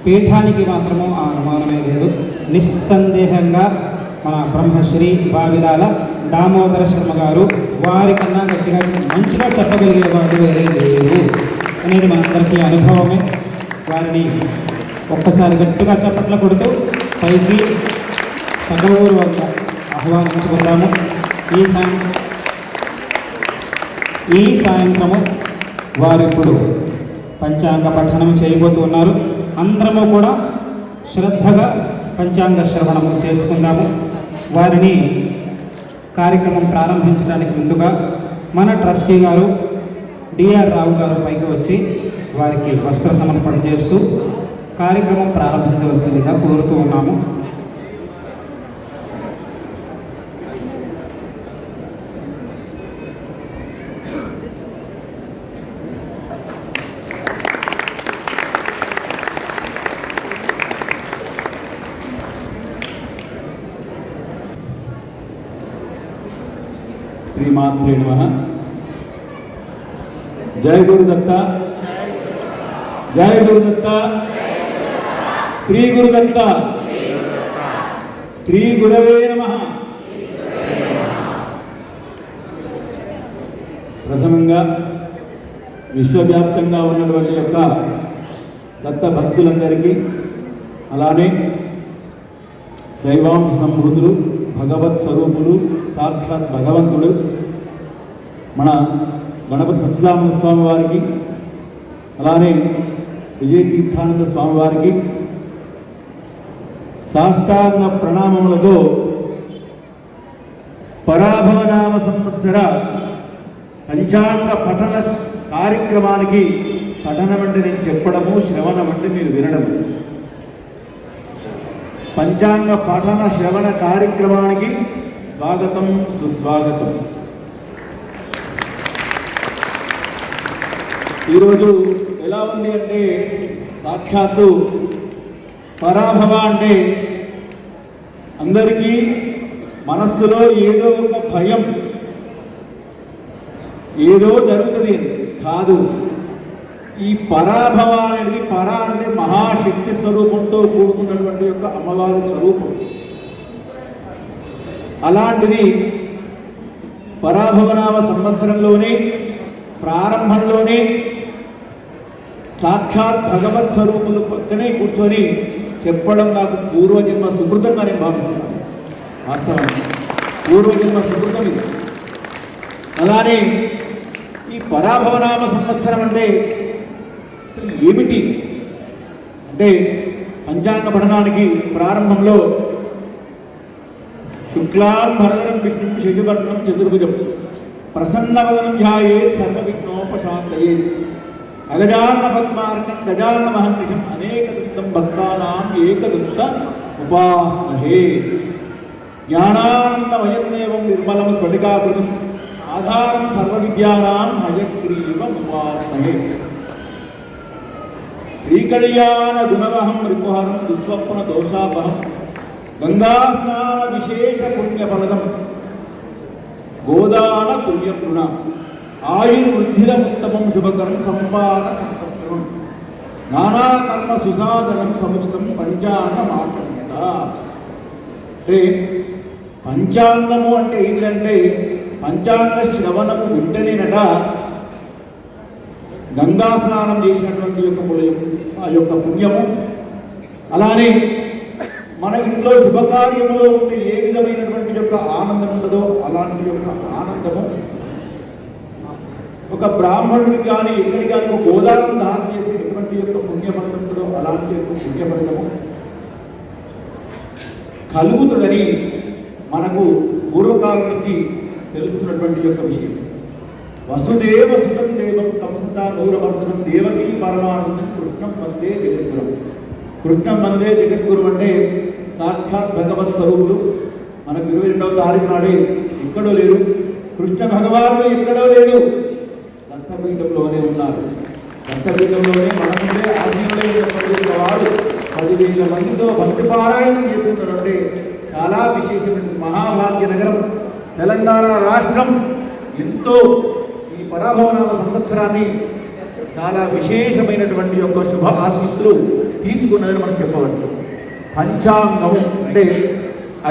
పీఠానికి మాత్రము ఆ అనుమానమే లేదు. నిస్సందేహంగా మన బ్రహ్మశ్రీ బావిలాల దామోదర శర్మ గారు వారికన్నా గట్టిగా మంచిగా చెప్పగలిగేవాడు వేరే లేరు అనేది మనందరికీ అనుభవమే. వారిని ఒక్కసారి గట్టిగా చప్పట్లు కొడుతూ పైకి సగౌరవంగా ఆహ్వానించుకుందాము. ఈ సాయంత్రము వారిప్పుడు పంచాంగ పఠనం చేయబోతూ ఉన్నారు. అందరము కూడా శ్రద్ధగా పంచాంగ శ్రవణము చేసుకుందాము. వారిని కార్యక్రమం ప్రారంభించడానికి ముందుగా మన ట్రస్టీ గారు డిఆర్ రావు గారు పైకి వచ్చి వారికి వస్త్ర సమర్పణ చేస్తూ కార్యక్రమం ప్రారంభించవలసిందిగా కోరుతూ ఉన్నాము. శ్రీమాత్రే నమః. జయ గురుదత్త, జయ గురుదత్త, శ్రీ గురుదత్త, శ్రీ గురవే నమః. ప్రథమంగా విశ్వవ్యాప్తంగా ఉన్నటువంటి యొక్క దత్త భక్తులందరికీ, అలానే దైవాంశ సంభూతులు, భగవత్ స్వరూపులు, సాక్షాత్ భగవంతుడు మన గణపతి సచ్చిదానంద స్వామి వారికి, అలానే విజయ తీర్థానంద స్వామి వారికి సాష్టాంగ ప్రణామములతో పరాభవనామ సంవత్సర పంచాంగ పఠన కార్యక్రమానికి, పఠనం అంటే నేను చెప్పడము, శ్రవణం అంటే మీరు వినడము, పంచాంగ పఠన శ్రవణ కార్యక్రమానికి స్వాగతం, సుస్వాగతం. ఈరోజు ఎలా ఉంది అంటే సాక్షాత్తు పరాభవ అంటే అందరికీ మనస్సులో ఏదో ఒక భయం, ఏదో జరుగుతుంది అని కాదు. ఈ పరాభవ అనేది, పరా అంటే మహాశక్తి స్వరూపంతో కూడుకున్నటువంటి యొక్క అమ్మవారి స్వరూపం. అలాంటిది పరాభవనామ సంవత్సరంలోనే ప్రారంభంలోనే సాక్షాత్ భగవత్ స్వరూపులు పక్కనే కూర్చొని చెప్పడం నాకు పూర్వజన్మ సుకృతంగా నేను భావిస్తున్నాను. వాస్తవానికి పూర్వజన్మ సుకృతం ఇది. అలానే ఈ పరాభవనామ సంవత్సరం అంటే అసలు ఏమిటి అంటే, పంచాంగ పఠనానికి ప్రారంభంలో శుక్లాం భరధరం విష్ణుం శశివర్ణం చతుర్భుజం ప్రసన్నవదనం ధ్యాయేత్ సర్వ విఘ్నోపశాంతయేత్ అగజాన్న పద్మార్కం గజాన్న మహర్నిశం అనేకదంతం భక్తానాం ఏకదంత ఉపాస్మహే జ్ఞానానందమయన్నేవం నిర్మలం స్ఫటికాకృతం ఆధారం సర్వ విద్యానాం హయగ్రీవం ఉపాస్మహే శ్రీకళ్యాణ గుణవహం రిపుహరం దుస్వప్న దోషాపహం గంగాస్నాన విశేష పుణ్యఫలదం గోదాన తుల్యం రుణ ఆయుర్వృద్ధిదముత్తమం శుభకరం సంపాద సంపత్కరం నానాకర్మ సుసాధనం సముచితం పంచాంగ మాత్రమేత. అంటే పంచాంగము అంటే ఏంటంటే, పంచాంగ శ్రవణము వింటనేనట గంగా స్నానం చేసినటువంటి యొక్క ఆ యొక్క పుణ్యము. అలానే మన ఇంట్లో శుభకార్యములో ఉంటే ఏ విధమైనటువంటి యొక్క ఆనందం ఉంటుందో అలాంటి యొక్క ఆనందము ఒక బ్రాహ్మణుడికి కానీ ఎక్కడికి కానీ ఒక గోదానం దానం చేస్తే ఎటువంటి యొక్క పుణ్యఫలితం ఉంటుందో అలాంటి యొక్క పుణ్యఫలితము కలుగుతుందని మనకు పూర్వకాలం నుంచి తెలుస్తున్నటువంటి యొక్క విషయం. వసుదేవ సుతం దేవం కంసత నూరవర్ధనం దేవకీ పరమానందం కృష్ణం వందే జగద్గురం. కృష్ణం వందే జగద్గురు అంటే సాక్షాత్ భగవత్ స్వరూపులు. మనకు 22వ తారీఖు నాడే ఎక్కడో లేడు, కృష్ణ భగవానుడు ఎక్కడో లేడు, దత్తపీఠంలోనే ఉన్నారు. దత్తపీఠంలోనే మనకుండే ఆధీనంలో ఉన్నటువంటి వారు 10,000 మందితో భక్తి పారాయణం చేస్తున్నారంటే చాలా విశేషమైన మహాభాగ్య నగరం తెలంగాణ రాష్ట్రం. ఎంతో ఈ పరాభవనామ సంవత్సరాన్ని చాలా విశేషమైనటువంటి యొక్క శుభ ఆశీస్సులు తీసుకున్నదని మనం చెప్పవచ్చు. పంచాంగము అంటే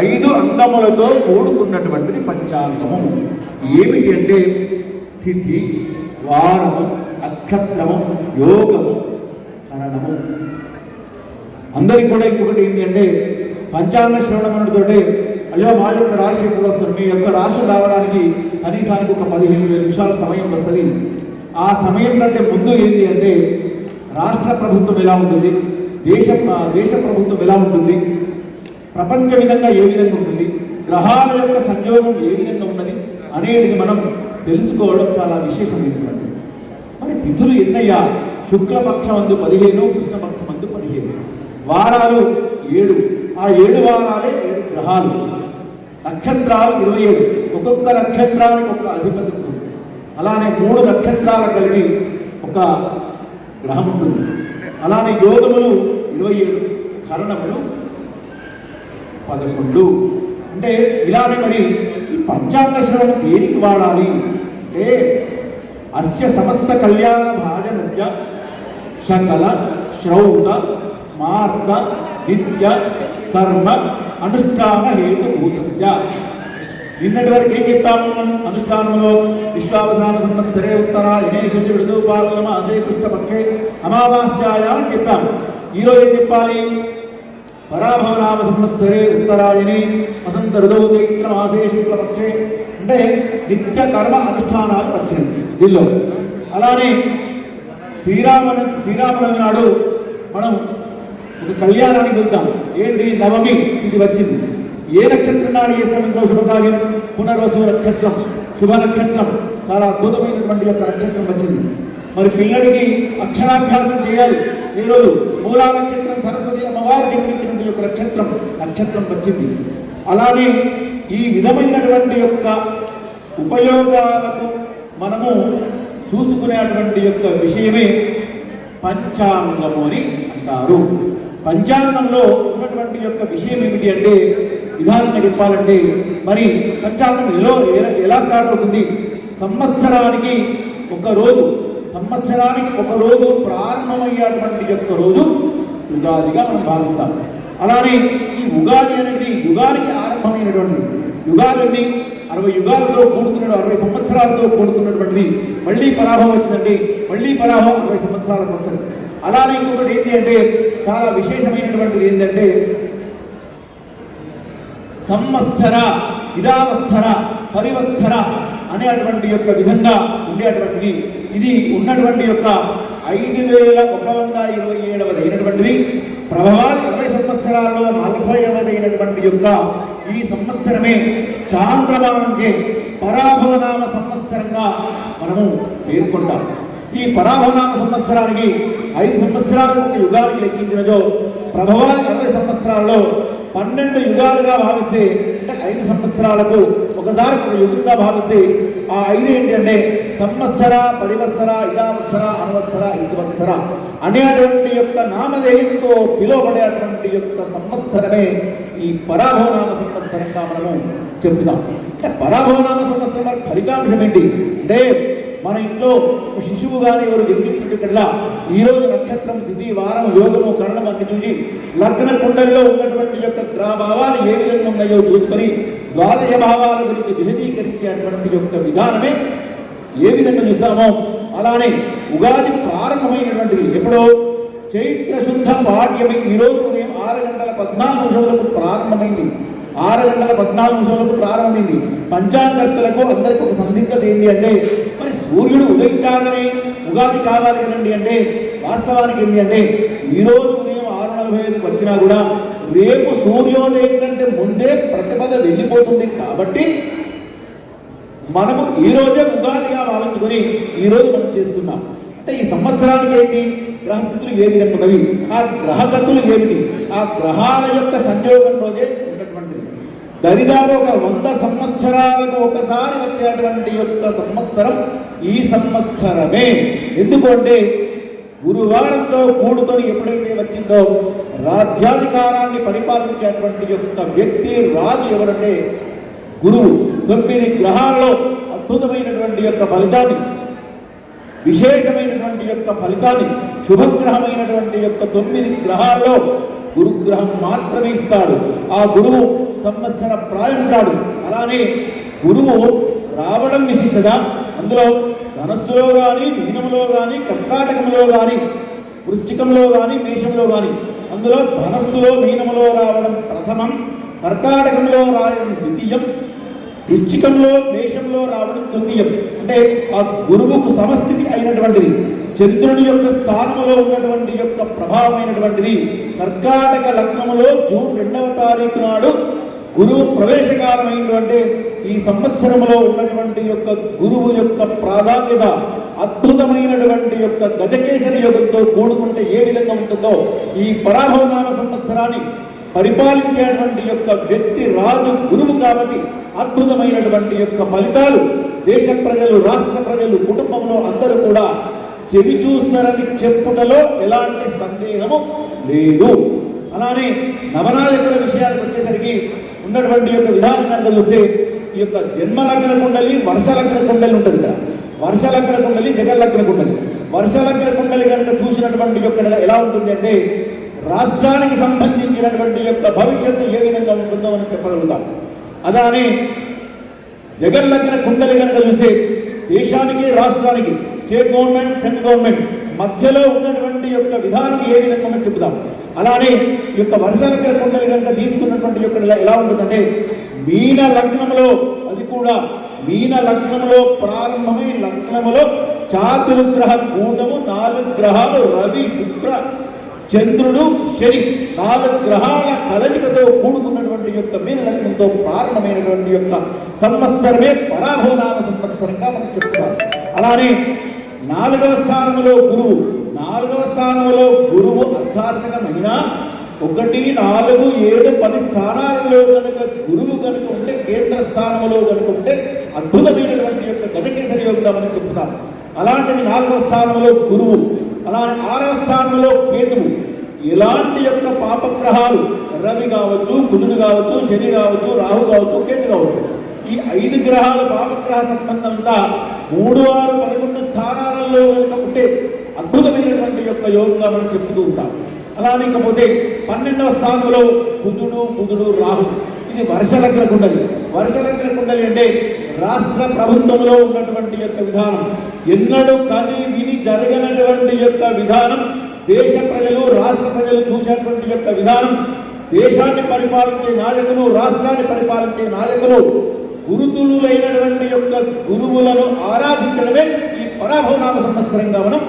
5 అంగములతో కూడుకున్నటువంటిది పంచాంగము. ఏమిటి అంటే తిథి, వారము, నక్షత్రము, యోగము, కరణము. అందరికి కూడా ఇంకొకటి ఏంటి అంటే పంచాంగ శ్రవణం అనడంతోటే అయ్యో మా యొక్క రాశి ఎప్పుడు వస్తుంది, మీ యొక్క రాశులు రావడానికి కనీసానికి ఒక 15 నిమిషాల సమయం వస్తుంది. ఆ సమయం కంటే ముందు ఏంటి అంటే రాష్ట్ర ప్రభుత్వం ఎలా ఉంటుంది, దేశ ప్రభుత్వం ఎలా ఉంటుంది, ప్రపంచ విధంగా ఏ విధంగా ఉంటుంది, గ్రహాల యొక్క సంయోగం ఏ విధంగా ఉన్నది అనేది మనం తెలుసుకోవడం చాలా విశేషమైనటువంటిది. మరి తిథులు ఎన్నయ్యా? శుక్లపక్షమందు 15, కృష్ణపక్షమందు 15, వారాలు 7. ఆ 7 వారాలే 7 గ్రహాలు. నక్షత్రాలు 27. ఒక్కొక్క నక్షత్రానికి ఒక అధిపతి ఉంటుంది. అలానే 3 నక్షత్రాల కలిపి ఒక గ్రహం ఉంటుంది. అలానే యోగములు 27, కరణములు 11. అంటే ఇలానే మరి ఈ పంచాంగ శ్రవణం దేనికి వాడాలి అంటే అస్య సమస్త కళ్యాణ భాజనస్య సకల శ్రౌత స్మార్త నిత్య కర్మ అనుష్ఠాన హేతుభూతస్య. నిన్నటి వరకు ఏం చెప్పాము? అనుష్ఠానంలో విశ్వావసాన సంవత్సరే ఉత్తరాయణే శశి విడుదూపావన మాసే కృష్ణపక్షే అమావాస్యాయాం అని చెప్పాము. ఈరోజు ఏం చెప్పాలి? పరాభవనామ సంవత్సరే ఉత్తరాయణి వసంత ఋతువు చైత్ర మాసే శుక్లపక్షే. అంటే నిత్య కర్మ అనుష్ఠానాలు వచ్చినాయి దీనిలో. అలానే శ్రీరామనవమి నాడు మనం ఒక కళ్యాణానికి వెళ్తాం. ఏంటి? నవమి ఇది వచ్చింది. ఏ నక్షత్రం నాడు చేస్తాం ఇంట్లో శుభకార్యం? పునర్వసు నక్షత్రం, శుభ నక్షత్రం, చాలా అద్భుతమైనటువంటి యొక్క నక్షత్రం వచ్చింది. మరి పిల్లడికి అక్షరాభ్యాసం చేయాలి. ఈరోజు మూలా నక్షత్రం సరస్వతి అమ్మవారు జన్మించినటువంటి యొక్క నక్షత్రం వచ్చింది. అలానే ఈ విధమైనటువంటి యొక్క ఉపయోగాలకు మనము చూసుకునేటువంటి యొక్క విషయమే పంచాంగము అని అంటారు. పంచాంగంలో ఉన్నటువంటి యొక్క విషయం ఏమిటి అంటే విధానంగా చెప్పాలంటే మరి పంచాంగం ఎలా స్టార్ట్ అవుతుంది? సంవత్సరానికి ఒక రోజు ప్రారంభమయ్యేటువంటి యొక్క రోజు ఉగాదిగా మనం భావిస్తాం. అలానే ఈ ఉగాది అనేది యుగానికి ఆరంభమైనటువంటిది. యుగాలన్నీ 60 యుగాలతో కూడుకున్న 60 సంవత్సరాలతో కూడుకున్నటువంటిది. మళ్ళీ పరాభవం వచ్చిందండి, మళ్ళీ పరాభవం 60 సంవత్సరాలకు వస్తుంది. అలానే ఇంకొకటి ఏంటి అంటే చాలా విశేషమైనటువంటిది ఏంటంటే సంవత్సర, ఇదావత్సర, పరివత్సర అనేటువంటి యొక్క విధంగా ఉండేటువంటిది. ఇది ఉన్నటువంటి యొక్క 5127 అయినటువంటిది. ప్రభవాలు 60 సంవత్సరాల్లో 40వ అయినటువంటి యొక్క ఈ సంవత్సరమే చాంద్రమానంచే పరాభవనామ సంవత్సరంగా మనము పేర్కొంటాం. ఈ పరాభవనామ సంవత్సరానికి 5 సంవత్సరాలు ఒక యుగానికి లెక్కించినదో ప్రభవాలు 60 సంవత్సరాల్లో 12 యుగాలుగా భావిస్తే, అంటే 5 సంవత్సరాలకు ఒకసారి ఒక యుగంగా భావిస్తే ఆ 5 ఏంటి అంటే సంవత్సర, పరివత్సర, ఇదావత్సర, అనువత్సర, ఇందువత్సర అనేటువంటి యొక్క నామధేయంతో పిలువబడేటువంటి యొక్క సంవత్సరమే ఈ పరాభవనామ సంవత్సరంగా మనము చెప్తాం. అంటే పరాభవనామ సంవత్సరం వరకు ఫలితాంశం ఏంటి అంటే మన ఇంట్లో ఒక శిశువు కానీ ఎవరు జన్మించినట్టుకల్లా ఈరోజు నక్షత్రం, తిథి, వారం, యోగము, కరణం అన్ని చూసి లగ్న కుండల్లో ఉన్నటువంటి యొక్క గ్రహ భావాలు ఏ విధంగా ఉన్నాయో చూసుకొని ద్వాదశ భావాల గురించి విశదీకరించేటువంటి యొక్క విధానమే ఏ విధంగా చూస్తామో అలానే ఉగాది ప్రారంభమైనటువంటిది ఎప్పుడో చైత్ర శుద్ధ పాడ్యమి ఈరోజు ఉదయం 6:14 ప్రారంభమైంది. 6:14 ప్రారంభమైంది. పంచాంగర్తలకు అందరికీ ఒక సందిగ్ధత ఏంటి అంటే మరి సూర్యుడు ఉదయించాలని ఉగాది కావాలి కదండి అంటే వాస్తవానికి ఏంటి అంటే ఈరోజు ఉదయం 6:45 వచ్చినా కూడా రేపు సూర్యోదయం కంటే ముందే ప్రతిపద వెళ్ళిపోతుంది. కాబట్టి మనము ఈరోజే ఉగాదిగా భావించుకొని ఈరోజు మనం చేస్తున్నాం. అంటే ఈ సంవత్సరానికి ఏంటి గ్రహస్థితులు ఏ విధంగా ఉన్నవి, ఆ గ్రహగతులు ఏమిటి, ఆ గ్రహాల యొక్క సంయోగం రోజే ఉన్నటువంటిది. దరిదాపు ఒక 100 సంవత్సరాలకు ఒకసారి వచ్చేటువంటి యొక్క సంవత్సరం ఈ సంవత్సరమే. ఎందుకంటే గురువారంతో కూడుకొని ఎప్పుడైతే వచ్చిందో రాజ్యాధికారాన్ని పరిపాలించేటువంటి యొక్క వ్యక్తి రాజు ఎవరంటే గురువు. 9 గ్రహాలలో అద్భుతమైనటువంటి యొక్క ఫలితాన్ని విశేషమైనటువంటి యొక్క ఫలితాన్ని శుభగ్రహమైనటువంటి యొక్క 9 గ్రహాల్లో గురుగ్రహం మాత్రమే ఇస్తాడు. ఆ గురువు సంవత్సర ప్రాయం ఉంటాడు. అలానే గురువు రావడం విశిష్టత. అందులో ధనస్సులో కానీ, మీనంలో కానీ, కర్కాటకంలో కానీ, వృశ్చికంలో కానీ, మేషంలో కానీ, అందులో ధనస్సులో మీనములో రావడం ప్రథమం, కర్కాటకంలో రావడం ద్వితీయం, వృశ్చికంలో మేషంలో రావడం తృతీయం. అంటే ఆ గురువుకు సమస్థితి అయినటువంటిది, చంద్రుని యొక్క స్థానములో ఉన్నటువంటి యొక్క ప్రభావమైనటువంటిది. కర్కాటక లగ్నములో జూన్ 2వ తారీఖు నాడు గురువు ప్రవేశకాలమైనటువంటి ఈ సంవత్సరంలో ఉన్నటువంటి యొక్క గురువు యొక్క ప్రాధాన్యత అద్భుతమైనటువంటి యొక్క గజకేసరి యోగంతో కూడుకుంటే ఏ విధంగా ఉంటుందో, ఈ పరాభవనామ సంవత్సరాన్ని పరిపాలించేటువంటి యొక్క వ్యక్తి రాజు గురువు కాబట్టి అద్భుతమైనటువంటి యొక్క ఫలితాలు దేశ ప్రజలు, రాష్ట్ర ప్రజలు, కుటుంబంలో అందరూ కూడా చెవి చూస్తారని చెప్పుటలో ఎలాంటి సందేహము లేదు. అలానే నవనాయకుల విషయానికి వచ్చేసరికి ఉన్నటువంటి యొక్క విధానం కనుక చూస్తే ఈ యొక్క జన్మలగ్న కుండలి, వర్షలగ్న కుండలి ఉంటుంది. ఇక్కడ వర్షలగ్న కుండలి, జగల్లగ్న కుండలి. వర్షలగ్న కుండలి కనుక చూసినటువంటి యొక్క ఎలా ఉంటుంది అంటే రాష్ట్రానికి సంబంధించినటువంటి యొక్క భవిష్యత్తు ఏ విధంగా ఉంటుందో మనం చెప్పగలుగుతాం. అలానే జగల్లగ్న కుండలి కనుక చూస్తే దేశానికి, రాష్ట్రానికి, స్టేట్ గవర్నమెంట్, సెంట్రల్ గవర్నమెంట్ మధ్యలో ఉన్నటువంటి యొక్క విధానం ఏ విధంగా మనం చెప్తాం. అలానే ఈ యొక్క వర్షలగ్న కుండలి కనుక తీసుకున్నటువంటి యొక్క ఎలా ఉంటుందంటే మీన లగ్నంలో, అది కూడా మీన లగ్నంలో ప్రారంభమై లగ్నములో చాతుర్గ్రహ కూటము, 4 గ్రహాలు రవి, శుక్ర, చంద్రుడు, శని, 4 గ్రహాల కలయికతో కూడుకున్నటువంటి యొక్క మీన లగ్నంతో ప్రారంభమైనటువంటి యొక్క సంవత్సరమే పరాభవనామ సంవత్సరంగా మనం చెప్తాం. అలానే 4వ స్థానములో గురువు, 4వ స్థానములో గురువు అర్థార్థకమైన 1, 4, 7, 10 స్థానాలలో కనుక గురువు కనుక ఉంటే, కేంద్ర స్థానములో కనుక ఉంటే అద్భుతమైనటువంటి యొక్క గజకేసరి యోగంగా మనం చెప్తాం. అలాంటిది 4వ స్థానంలో గురువు, అలానే 6వ స్థానంలో కేతువు. ఎలాంటి యొక్క పాపగ్రహాలు రవి కావచ్చు, కుజుడు కావచ్చు, శని కావచ్చు, రాహు కావచ్చు, కేతు కావచ్చు, ఈ 5 గ్రహాలు పాపగ్రహ సంబంధంగా 3, 6, 11 స్థానాలలో కనుక ఉంటే అద్భుతమైనటువంటి యొక్క యోగంగా మనం చెప్తూ ఉంటాం. అలానే ఇకపోతే 12వ స్థానంలో కుజుడు, బుధుడు, రాహు. ఇది వర్షలగ్న కుండలి. వర్షలగ్న కుండలి అంటే రాష్ట్ర ప్రభుత్వంలో ఉన్నటువంటి యొక్క విధానం, ఎన్నడూ కని విని జరగనటువంటి యొక్క విధానం, దేశ ప్రజలు, రాష్ట్ర ప్రజలు చూసేటువంటి యొక్క విధానం, దేశాన్ని పరిపాలించే నాయకులు, రాష్ట్రాన్ని పరిపాలించే నాయకులు గురుతులైనటువంటి యొక్క గురువులను ఆరాధించడమే ఈ పరాభవనామ సంవత్సరంగా మనం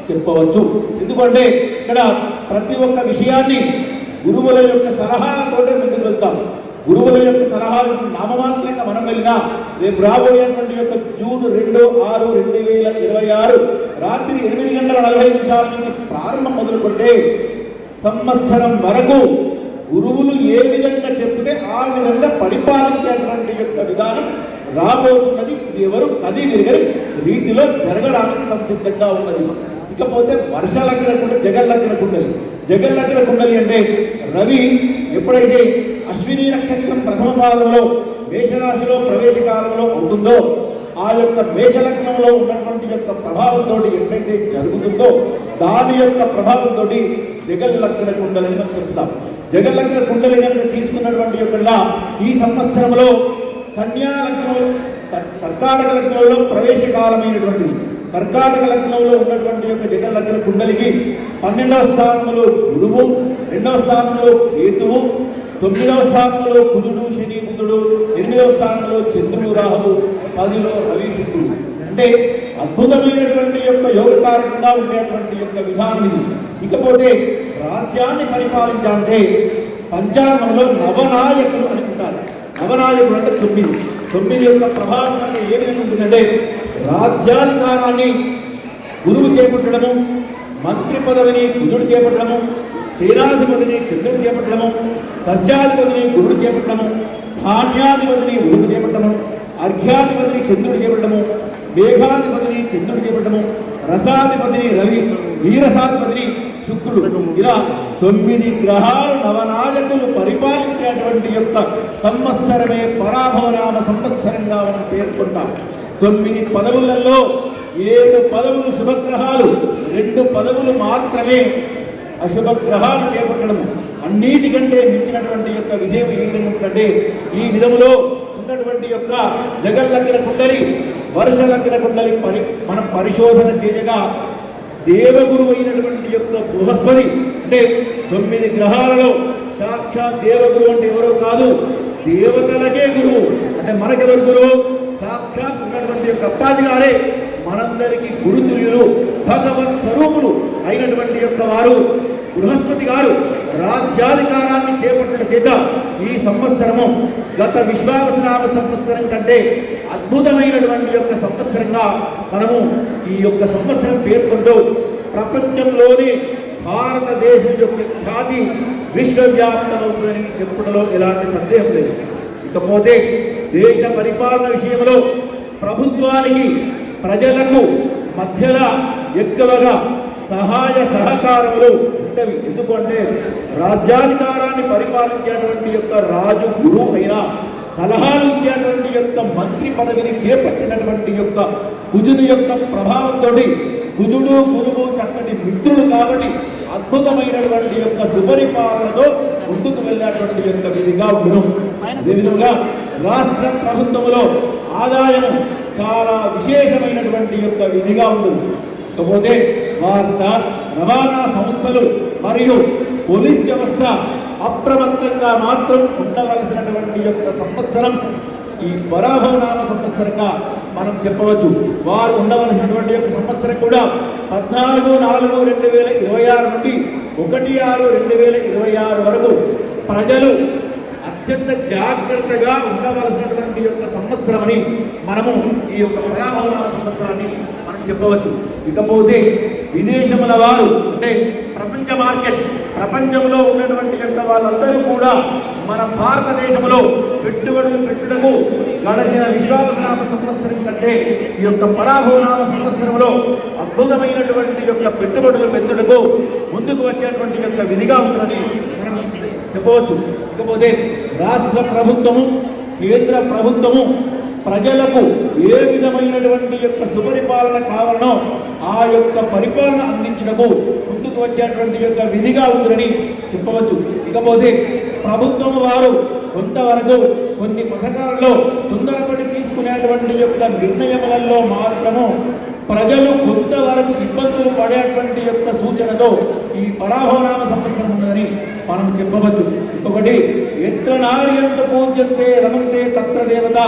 చెప్పవచ్చు. ఎందుకంటే ఇక్కడ ప్రతి ఒక్క విషయాన్ని గురువుల యొక్క సలహాలతోటే ముందుకు వెళ్తాం. గురువుల యొక్క సలహాలు నామమాత్రంగా మనం వెళ్ళినా రేపు రాబోయేటువంటి యొక్క జూన్ 2, 6, 2026 రాత్రి 8:40 నుంచి ప్రారంభం మొదలుకుంటే సంవత్సరం వరకు గురువులు ఏ విధంగా చెప్తే ఆ విధంగా పరిపాలించేటువంటి యొక్క విధానం రాబోతున్నది. ఇది ఎవరు కది విరగని రీతిలో జరగడానికి సంసిద్ధంగా ఉన్నది. ఇకపోతే వర్షలగ్న కుండలి, జగల్లగ్న కుండలి. జగల్లగ్న కుండలి అంటే రవి ఎప్పుడైతే అశ్విని నక్షత్రం ప్రథమ పాదంలో మేషరాశిలో ప్రవేశకాలంలో అవుతుందో, ఆ యొక్క మేషలగ్నంలో ఉన్నటువంటి యొక్క ప్రభావంతో ఎప్పుడైతే జరుగుతుందో దాని యొక్క ప్రభావంతో జగల్లగ్న కుండలి అని మనం చెప్తాం. జగల్లగ్న కుండలి కనుక తీసుకున్నటువంటి యొక్క ఈ సంవత్సరంలో కన్యా లగ్నంలో, కర్కాటక లగ్నంలో ప్రవేశకాలమైనటువంటిది. కర్కాటక లగ్నంలో ఉన్నటువంటి యొక్క జగల్లగ్న కుండలికి 12వ స్థానంలో గురువు, 2వ స్థానంలో కేతువు, 9వ స్థానంలో కుజుడు, శని, బుధుడు, 8వ స్థానంలో చంద్రుడు, రాహువు, 10లో రవి, శుక్రుడు. అంటే అద్భుతమైనటువంటి యొక్క యోగకారకంగా ఉండేటువంటి యొక్క విధానం ఇది. ఇకపోతే రాజ్యాన్ని పరిపాలించాలంటే పంచాంగంలో నవనాయకులు అని ఉంటారు. నవనాయకులు అంటే 9 యొక్క ప్రభావం అంటే ఏ విధంగా ఉంటుందంటే రాజ్యాధికారాన్ని గురువు చేపట్టడము, మంత్రి పదవిని కుజుడు చేపట్టడము, సేనాధిపతిని చంద్రుడు చేపట్టడము, సస్యాధిపతిని గురుడు చేపట్టడము, ధాన్యాధిపతిని గురుడు చేపట్టడము, అర్ఘ్యాధిపతిని చంద్రుడు చేపట్టడము, మేఘాధిపతిని చంద్రుడు చేపట్టడము, రసాధిపతిని రవి, వీరసాధిపతిని శుక్రుడు. ఇలా 9 గ్రహాలు నవనాయకులు పరిపాలించేటువంటి యొక్క సంవత్సరమే పరాభవనామ సంవత్సరంగా మనం పేర్కొంటాం. 9 పదవులలో 7 పదవులు శుభగ్రహాలు, 2 పదవులు మాత్రమే అశుభ గ్రహాలు చేపట్టడము. అన్నిటికంటే మించినటువంటి యొక్క విధేయం ఏ విధంగా ఉంటుందంటే, ఈ విధములో ఉన్నటువంటి యొక్క జగల్లగ్న కుండలి, వర్షలగ్న కుండలి మనం పరిశోధన చేయగా దేవగురు అయినటువంటి యొక్క బృహస్పతి, అంటే 9 గ్రహాలలో సాక్షాత్ దేవగురు అంటే ఎవరో కాదు, దేవతలకే గురువు. అంటే మనకెవరు గురువు? సాక్షాత్ ఉన్నటువంటి యొక్క అప్పాజీ గారే మనందరికీ గురుతుల్యులు, భగవత్ స్వరూపులు అయినటువంటి యొక్క వారు బృహస్పతి గారు రాజ్యాధికారాన్ని చేపట్టడం చేత ఈ సంవత్సరము గత విశ్వావసనామ సంవత్సరం కంటే అద్భుతమైనటువంటి యొక్క సంవత్సరంగా మనము ఈ యొక్క సంవత్సరం పేర్కొంటూ ప్రపంచంలోని భారతదేశం యొక్క ఖ్యాతి విశ్వవ్యాప్తమవుతుందని చెప్పడంలో ఎలాంటి సందేహం లేదు. ఇకపోతే దేశ పరిపాలన విషయంలో ప్రభుత్వానికి ప్రజలకు మధ్యలో ఎక్కువగా సహాయ సహకారములు ఉంటవి. ఎందుకంటే రాజ్యాధికారాన్ని పరిపాలించేటువంటి యొక్క రాజు గురువు అయినా సలహాలు ఇచ్చేటువంటి యొక్క మంత్రి పదవిని చేపట్టినటువంటి యొక్క కుజుని యొక్క ప్రభావంతో, కుజుడు గురువు చక్కటి మిత్రులు కాబట్టి అద్భుతమైనటువంటి యొక్క సుపరిపాలనతో ముందుకు వెళ్ళేటువంటి యొక్క విధిగా ఉండును. అదేవిధంగా రాష్ట్ర ప్రభుత్వంలో ఆదాయము చాలా విశేషమైనటువంటి యొక్క విధిగా ఉంటుంది. ఇకపోతే వార్త రవాణా సంస్థలు మరియు పోలీస్ వ్యవస్థ అప్రమత్తంగా మాత్రం ఉండవలసినటువంటి యొక్క సంవత్సరం ఈ పరాభవనామ సంవత్సరంగా మనం చెప్పవచ్చు. వారు ఉండవలసినటువంటి యొక్క సంవత్సరం కూడా 14/4/2026 నుండి 1/6/2026 వరకు ప్రజలు అత్యంత జాగ్రత్తగా ఉండవలసినటువంటి యొక్క సంవత్సరం అని మనము ఈ యొక్క పరాభవనామ సంవత్సరాన్ని మనం చెప్పవచ్చు. ఇకపోతే విదేశముల వారు, అంటే ప్రపంచ మార్కెట్, ప్రపంచంలో ఉన్నటువంటి యొక్క వాళ్ళందరూ కూడా మన భారతదేశంలో పెట్టుబడులు పెట్టుటకు గడచిన విశ్వావసనామ సంవత్సరం కంటే ఈ యొక్క పరాభవనామ సంవత్సరంలో అద్భుతమైనటువంటి యొక్క పెట్టుబడులు పెట్టుటకు ముందుకు వచ్చేటువంటి యొక్క విధిగా ఉంటుందని మనం చెప్పవచ్చు. ఇకపోతే రాష్ట్ర ప్రభుత్వము, కేంద్ర ప్రభుత్వము ప్రజలకు ఏ విధమైనటువంటి యొక్క సుపరిపాలన కావాలనో ఆ యొక్క పరిపాలన అందించడకు ముందుకు వచ్చేటువంటి యొక్క విధిగా ఉందని చెప్పవచ్చు. ఇకపోతే ప్రభుత్వం వారు కొంతవరకు కొన్ని పథకాలలో తొందరపడి తీసుకునేటువంటి యొక్క నిర్ణయములలో మాత్రము ప్రజలు కొంతవరకు ఇబ్బందులు పడేటువంటి యొక్క సూచనతో ఈ పరాభవనామ సంవత్సరం ఉన్నదని మనం చెప్పవచ్చు. ఇంకొకటి ఎత్ర నార్యంత పూజ్యంతే రమంతే తత్ర దేవత.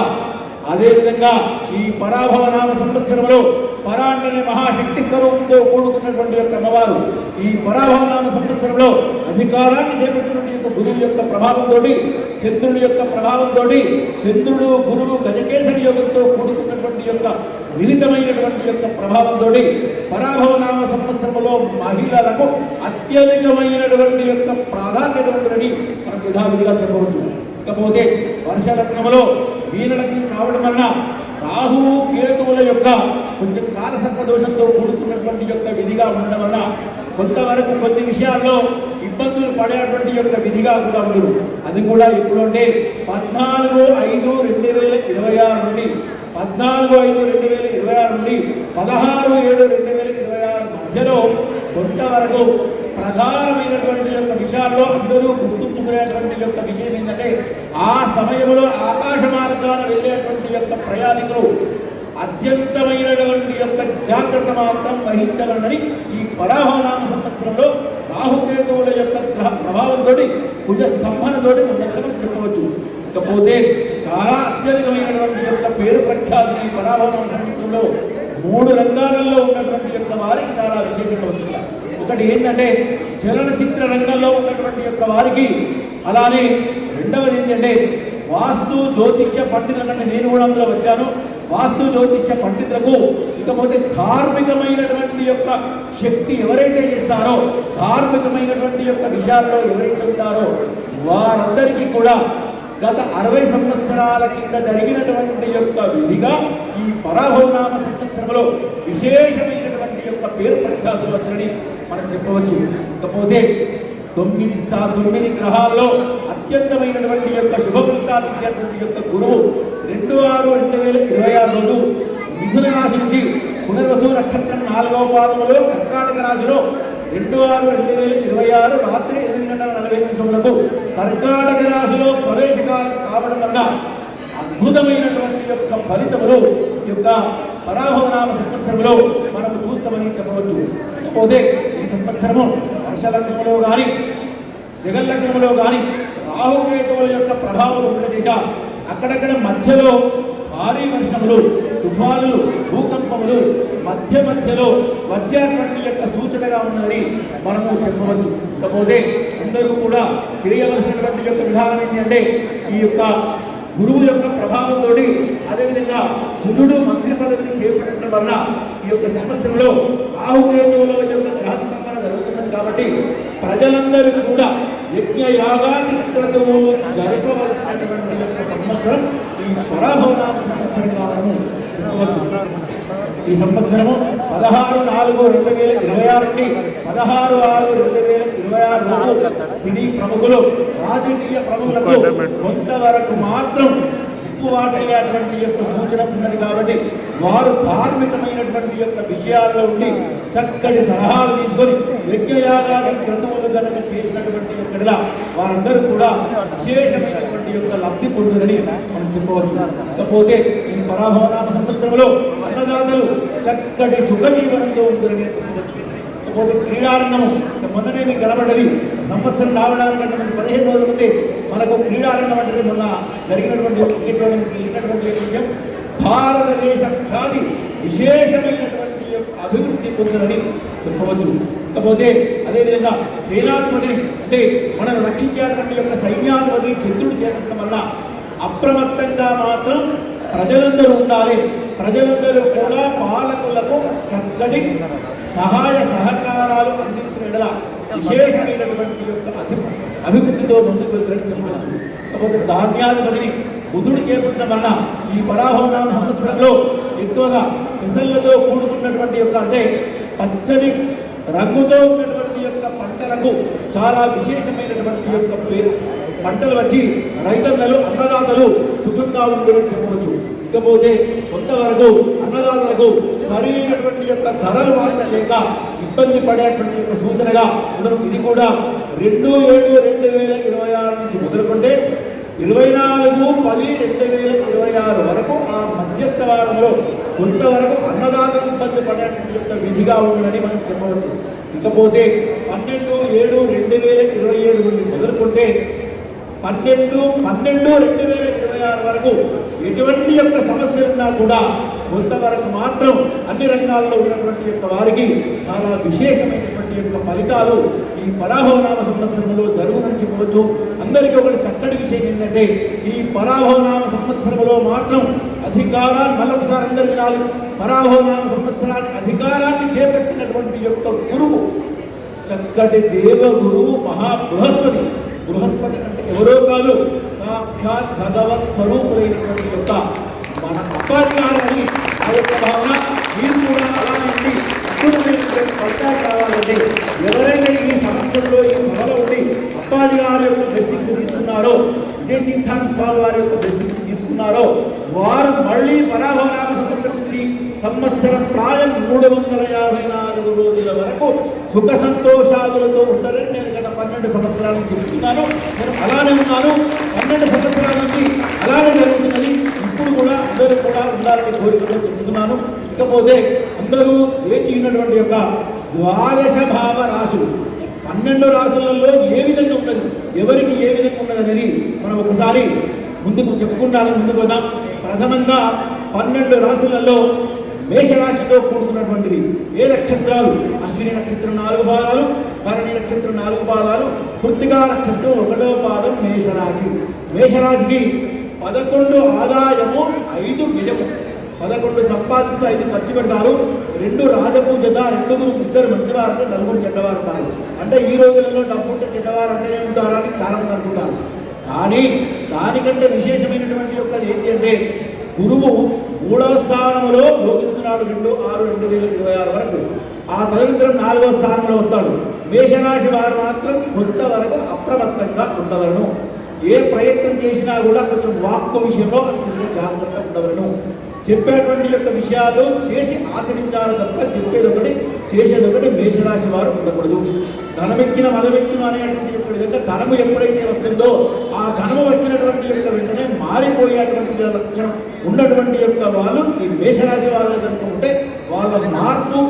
అదేవిధంగా ఈ పరాభవనామ సంవత్సరంలో పరాండనే మహాశక్తి స్వరూపంతో కూడుకున్నటువంటి యొక్క అమ్మవారు ఈ పరాభవనామ సంవత్సరంలో అధికారాన్ని చేపట్టినటువంటి యొక్క గురువు యొక్క ప్రభావంతో, చంద్రుడి యొక్క ప్రభావంతో, చంద్రుడు గురువు గజకేసరి యోగంతో కూడుకున్నటువంటి యొక్క మిళితమైనటువంటి యొక్క ప్రభావంతో పరాభవనామ సంవత్సరంలో మహిళలకు అత్యధికమైనటువంటి యొక్క ప్రాధాన్యత ఉంటుందని మనం యథావిధిగా చెప్పవచ్చు. ఇకపోతే వర్షలగ్నంలో మీనలగ్నం కావడం వలన రాహువు కేతువుల యొక్క కొంచెం కాలసర్ప దోషంతో కూడుకున్నటువంటి యొక్క విధిగా ఉండడం వలన కొంతవరకు కొన్ని విషయాల్లో ఇబ్బందులు పడేటువంటి యొక్క విధిగా కూడా ఉండదు. అది కూడా ఇప్పుడు అంటే 14/5/2026 నుండి 14/5/2026 నుండి 16/7/2026 మధ్యలో కొంతవరకు ప్రధానమైనటువంటి యొక్క విషయాల్లో అందరూ గుర్తుంచుకునేటువంటి యొక్క విషయం ఏంటంటే, ఆ సమయంలో ఆకాశ మార్గాన వెళ్ళేటువంటి యొక్క ప్రయాణికులు అత్యంతమైనటువంటి యొక్క జాగ్రత్త మాత్రం వహించాలని ఈ పరాభవనామ సంవత్సరంలో రాహుకేతువుల యొక్క గ్రహ ప్రభావంతో కుజ స్తంభనతో ఉన్నదని మనం చెప్పవచ్చు. ఇకపోతే చాలా అత్యధికమైనటువంటి యొక్క పేరు ప్రఖ్యాతి ఈ పరాభవనామ సంవత్సరంలో 3 రంగాలలో ఉన్నటువంటి యొక్క వారికి చాలా విశేషంగా ఉంటుంది. ఒకటి ఏంటంటే చలనచిత్ర రంగంలో ఉన్నటువంటి యొక్క వారికి, అలానే రెండవది ఏంటంటే వాస్తు జ్యోతిష్య పండితులంటే నేను కూడా అందులో వచ్చాను. వాస్తు జ్యోతిష్య పండితులకు, ఇకపోతే ధార్మికమైనటువంటి యొక్క శక్తి ఎవరైతే చేస్తారో, ధార్మికమైనటువంటి యొక్క విషయాల్లో ఎవరైతే ఉంటారో వారందరికీ కూడా గత 60 సంవత్సరాల కింద జరిగినటువంటి యొక్క విధిగా ఈ పరాభవనామ సంవత్సరంలో విశేషమైనటువంటి యొక్క పేరు ప్రఖ్యాతులు వచ్చని మనం చెప్పవచ్చు. ఇకపోతే 9 గ్రహాల్లో అత్యంతమైనటువంటి యొక్క శుభ ఫలితాలు ఇచ్చేటువంటి యొక్క గురువు 2/6/2026 రోజు మిథున రాశి నుంచి పునర్వసు నక్షత్రం 4వ పాదములో కర్కాటక రాశిలో 2/6/2026 రాత్రి 8:40 కర్కాటక రాశిలో ప్రవేశకాలం కావడం వల్ల అద్భుతమైనటువంటి యొక్క ఫలితములు ఈ యొక్క పరాభవనామ సంవత్సరంలో మనము చూస్తామని చెప్పవచ్చు. పోతే ఈ సంవత్సరము వర్షలగ్నములో కానీ జగల్లగ్నములో కానీ రాహుకేతువుల యొక్క ప్రభావం ఉండలేక అక్కడక్కడ మధ్యలో భారీ వర్షములు, తుఫానులు, భూకంపములు మధ్యలో వచ్చేటువంటి యొక్క సూచనగా ఉన్నదని మనము చెప్పవచ్చు. ఇకపోతే అందరూ కూడా చేయవలసినటువంటి యొక్క విధానం ఏంటంటే ఈ యొక్క గురువు యొక్క ప్రభావంతో అదేవిధంగా కుజుడు మంత్రి పదవిని చేపట్టడం వలన ఈ యొక్క సంవత్సరంలో రాహుకేతువుల యొక్క గ్రహస్తంభన జరుగుతున్నది కాబట్టి ప్రజలందరూ కూడా యజ్ఞ యాగాది క్రతువులు జరపవలసినటువంటి యొక్క సంవత్సరం ఈ పరాభవనామ సంవత్సరంగా మనము చెప్పవచ్చు. ఈ సంవత్సరము 16/4/2026 నుండి 16/6/2026 వరకు సినీ ప్రముఖులు, రాజకీయ ప్రముఖులకు కొంతవరకు మాత్రం ఉప్పువాటయ్యేటువంటి యొక్క సూచన ఉన్నది కాబట్టి వారు ధార్మికమైనటువంటి యొక్క విషయాల్లో ఉండి చక్కటి సలహాలు తీసుకొని యజ్ఞయాగాది క్రతువులు కనుక చేసినటువంటి యొక్క వారందరూ కూడా విశేషమైనటువంటి యొక్క లబ్ధి పొందురని మనం చెప్పవచ్చు. ఇకపోతే ఈ పరాభవనామ సంవత్సరంలో అన్నదాతలు చక్కటి సుఖజీవనంతో ఉందని చెప్పవచ్చు. ఇకపోతే క్రీడారంగము మొన్ననే మీకు కనబడ్డది. సంవత్సరం రావడానికంటే మనకి 15 రోజుల ముందే మనకు క్రీడారంగం అంటే మొన్న జరిగినటువంటి క్రికెట్లో తెలిసినటువంటి విషయం భారతదేశం ఖ్యాతి విశేషమైనటువంటి యొక్క అభివృద్ధి పొందునని చెప్పవచ్చు. ఇకపోతే అదేవిధంగా సేనాధిపతిని అంటే మనం రక్షించేటువంటి యొక్క సైన్యాధిపతి చంద్రుడు చేపట్టడం వల్ల అప్రమత్తంగా మాత్రం ప్రజలందరూ ఉండాలి. ప్రజలందరూ కూడా పాలకులకు చక్కటి సహాయ సహకారాలు అందించిన విశేషమైనటువంటి యొక్క అభివృద్ధితో ముందుకు వెళ్ళి చెప్పవచ్చు. కాకపోతే ధాన్యాధిపతిని బుధుడు చేపట్టడం వల్ల ఈ పరాభవనామ సంవత్సరంలో ఎక్కువగా పెసళ్లతో కూడుకున్నటువంటి యొక్క అంటే పచ్చని రంగుతో ఉన్నటువంటి యొక్క పంటలకు చాలా విశేషమైనటువంటి యొక్క పేరు పంటలు వచ్చి రైతన్నలు అన్నదాతలు సుఖంగా ఉందని చెప్పవచ్చు. ఇకపోతే కొంతవరకు అన్నదాతలకు సరైనటువంటి యొక్క ధరలు మాత్రం లేక ఇబ్బంది పడేటువంటి యొక్క సూచనగా ఉండడం. ఇది కూడా 2/7/2026 నుంచి మొదలుకుంటే 24/10/2026 వరకు ఆ మధ్యస్థ వారంలో కొంతవరకు అన్నదాతలు ఇబ్బంది పడేటువంటి యొక్క విధిగా ఉందని మనం చెప్పవచ్చు. ఇకపోతే 12/7/2027 నుండి మొదలుకుంటే 12/12/2026 వరకు ఎటువంటి యొక్క సమస్యలున్నా కూడా కొంతవరకు మాత్రం అన్ని రంగాల్లో ఉన్నటువంటి యొక్క వారికి చాలా విశేషమైనటువంటి యొక్క ఫలితాలు ఈ పరాభవనామ సంవత్సరంలో జరుగునని చెప్పవచ్చు. అందరికీ ఒకటి చక్కటి విషయం ఏంటంటే ఈ పరాభవనామ సంవత్సరంలో మాత్రం అధికారాన్ని మళ్ళొకసారి అందరికీ రాలి పరాభవనామ సంవత్సరాన్ని అధికారాన్ని చేపట్టినటువంటి యొక్క గురువు చక్కటి దేవగురువు మహాబృహస్పతి. బృహస్పతి అంటే ఎవరో కాదు, సాక్షాత్ భగవత్ స్వరూపులైనటువంటి యొక్క మన అప్పాజిగారని ఆ యొక్క భావన మీరు కూడా అలానే ఉండి అద్భుతమైనటువంటి ఫలితాలు కావాలంటే ఎవరైనా ఈ సంవత్సరంలో ఈ సభలో ఉండి అప్పాజి గారి యొక్క బ్లెస్సింగ్స్ తీసుకున్నారో, విజయ తీర్థానంద స్వామి వారి యొక్క బ్లెస్సింగ్స్ తీసుకున్నారో వారు మళ్ళీ పరాభవనామ సంవత్సరం నుంచి సంవత్సరం ప్రాయం 354 రోజుల వరకు సుఖ సంతోషాదులతో ఉంటారని నేను గత 12 సంవత్సరాల నుంచి చెప్తున్నాను. నేను అలానే ఉన్నాను. 12 సంవత్సరాల నుంచి అలానే జరుగుతున్నది. ఇప్పుడు కూడా అందరూ కూడా ఉండాలని కోరికతో చెప్తున్నాను. ఇకపోతే అందరూ వేచి ఉన్నటువంటి యొక్క 12 భావ రాశులు 12 రాశులలో ఏ విధంగా ఉన్నది, ఎవరికి ఏ విధంగా ఉన్నది అనేది మనం ఒకసారి ముందుకు చెప్పుకుంటాను. ముందుకు వద్దాం. ప్రథమంగా 12 రాశులలో మేషరాశితో కూడుకున్నటువంటిది ఏ నక్షత్రాలు? అశ్విని నక్షత్రం 4 పాదాలు, భరణి నక్షత్రం 4 పాదాలు, కృత్తికా నక్షత్రం 1వ పాదం మేషరాశి. మేషరాశికి 11 ఆదాయము, 5 వ్యయము. 11 సంపాదిస్తే 5 ఖర్చు పెడతారు. 2 రాజపూజత, 2 మంచివారు అంటే 4 చెడ్డవారు ఉంటారు. అంటే ఈ రోజులలో డబ్బు ఉంటే చెడ్డవారు అంటేనే ఉంటారని చాలా మంది అనుకుంటారు. కానీ దానికంటే విశేషమైనటువంటి యొక్క ఏంటి అంటే గురువు 3వ స్థానంలో యోగిస్తున్నాడు 2/6/2026 వరకు. ఆ తదనంతరం 4వ స్థానంలో వస్తాడు. మేషరాశి వారు మాత్రం కొంతవరకు అప్రమత్తంగా ఉండవలను. ఏ ప్రయత్నం చేసినా కూడా కొంచెం వాక్కు విషయంలో అత్యంత జాగ్రత్తగా ఉండవలను. చెప్పేటువంటి యొక్క విషయాలు చేసి ఆచరించాలి తప్ప చెప్పేది ఒకటి చేసేది ఒకటి మేషరాశి వారు ఉండకూడదు. ధనమెక్కిన మదమెక్కిన అనేటువంటి యొక్క విధంగా ధనము ఎప్పుడైతే వస్తుందో ఆ ధనము వచ్చినటువంటి యొక్క వెంటనే మారిపోయేటువంటి లక్షణం ఉన్నటువంటి యొక్క వాళ్ళు ఈ మేషరాశి వాళ్ళు కనుక ఉంటే వాళ్ళ మార్పు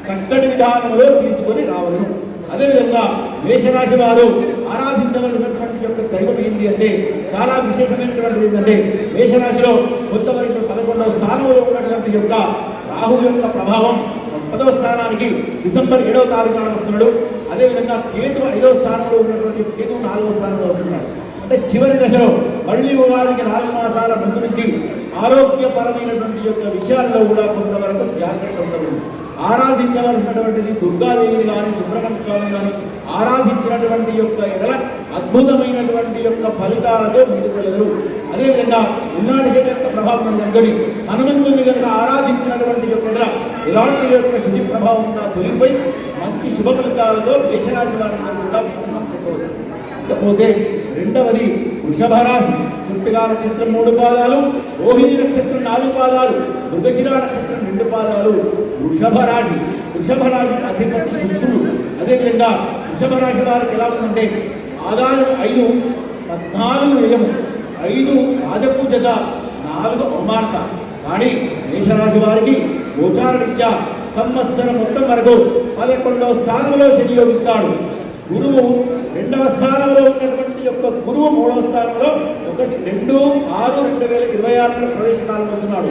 చక్కటి విధానంలో తీసుకొని రావలను. అదేవిధంగా మేషరాశి వారు ఆరాధించవలసినటువంటి యొక్క దైవం ఏంటి అంటే చాలా విశేషమైనటువంటిది ఏంటంటే మేషరాశిలో కొంతవరకు 11వ స్థానంలో ఉన్నటువంటి యొక్క రాహు యొక్క ప్రభావం 10వ స్థానానికి డిసెంబర్ 7వ తారీఖు నాడు వస్తున్నాడు. అదేవిధంగా కేతు 5వ స్థానంలో ఉన్నటువంటి కేతు 4వ స్థానంలో వస్తున్నాడు. అంటే చివరి దశలో మళ్ళీ ఉగాదికి 4 మాసాల ముందు నుంచి ఆరోగ్యపరమైనటువంటి యొక్క విషయాల్లో కూడా కొంతవరకు జాగ్రత్త ఉండదు. ఆరాధించవలసినటువంటిది దుర్గాదేవిని కానీ సుబ్రహ్మణ్య స్వామిని కానీ ఆరాధించినటువంటి యొక్క ఎడల అద్భుతమైనటువంటి యొక్క ఫలితాలతో ముందుకు వెళ్ళరు. అదేవిధంగా ఉన్నాడి శని యొక్క ప్రభావం కనుకొని హనుమంతుని కనుక ఆరాధించినటువంటి యొక్క ఎడల ఇలాంటి యొక్క శని ప్రభావం తొలిగిపోయి మంచి శుభ ఫలితాలతో మేషరాశి వారిని కూడా చెప్పవచ్చు. ఇకపోతే రెండవది వృషభ రాశి. కృత్తికా నక్షత్రం 3 పాదాలు, రోహిణి నక్షత్రం 4 పాదాలు, మృగశిర నక్షత్రం 2 పాదాలు వృషభ రాశి. వృషభ రాశి అధిపతి శుక్రుడు. అదేవిధంగా వృషభ రాశి వారికి ఎలా ఉందంటే ఆదాయం 5, 14 వ్యయము, 5 రాజపూజత, 4 అవమానత. కానీ మేషరాశి వారికి గోచార రీత్యా సంవత్సరం మొత్తం వరకు 11వ స్థానంలో శని యోగిస్తాడు. గురువు 2వ స్థానంలో ఉన్నటువంటి యొక్క గురువు 3వ స్థానంలో 1-2-6-2026 ప్రవేశకాలం అవుతున్నాడు.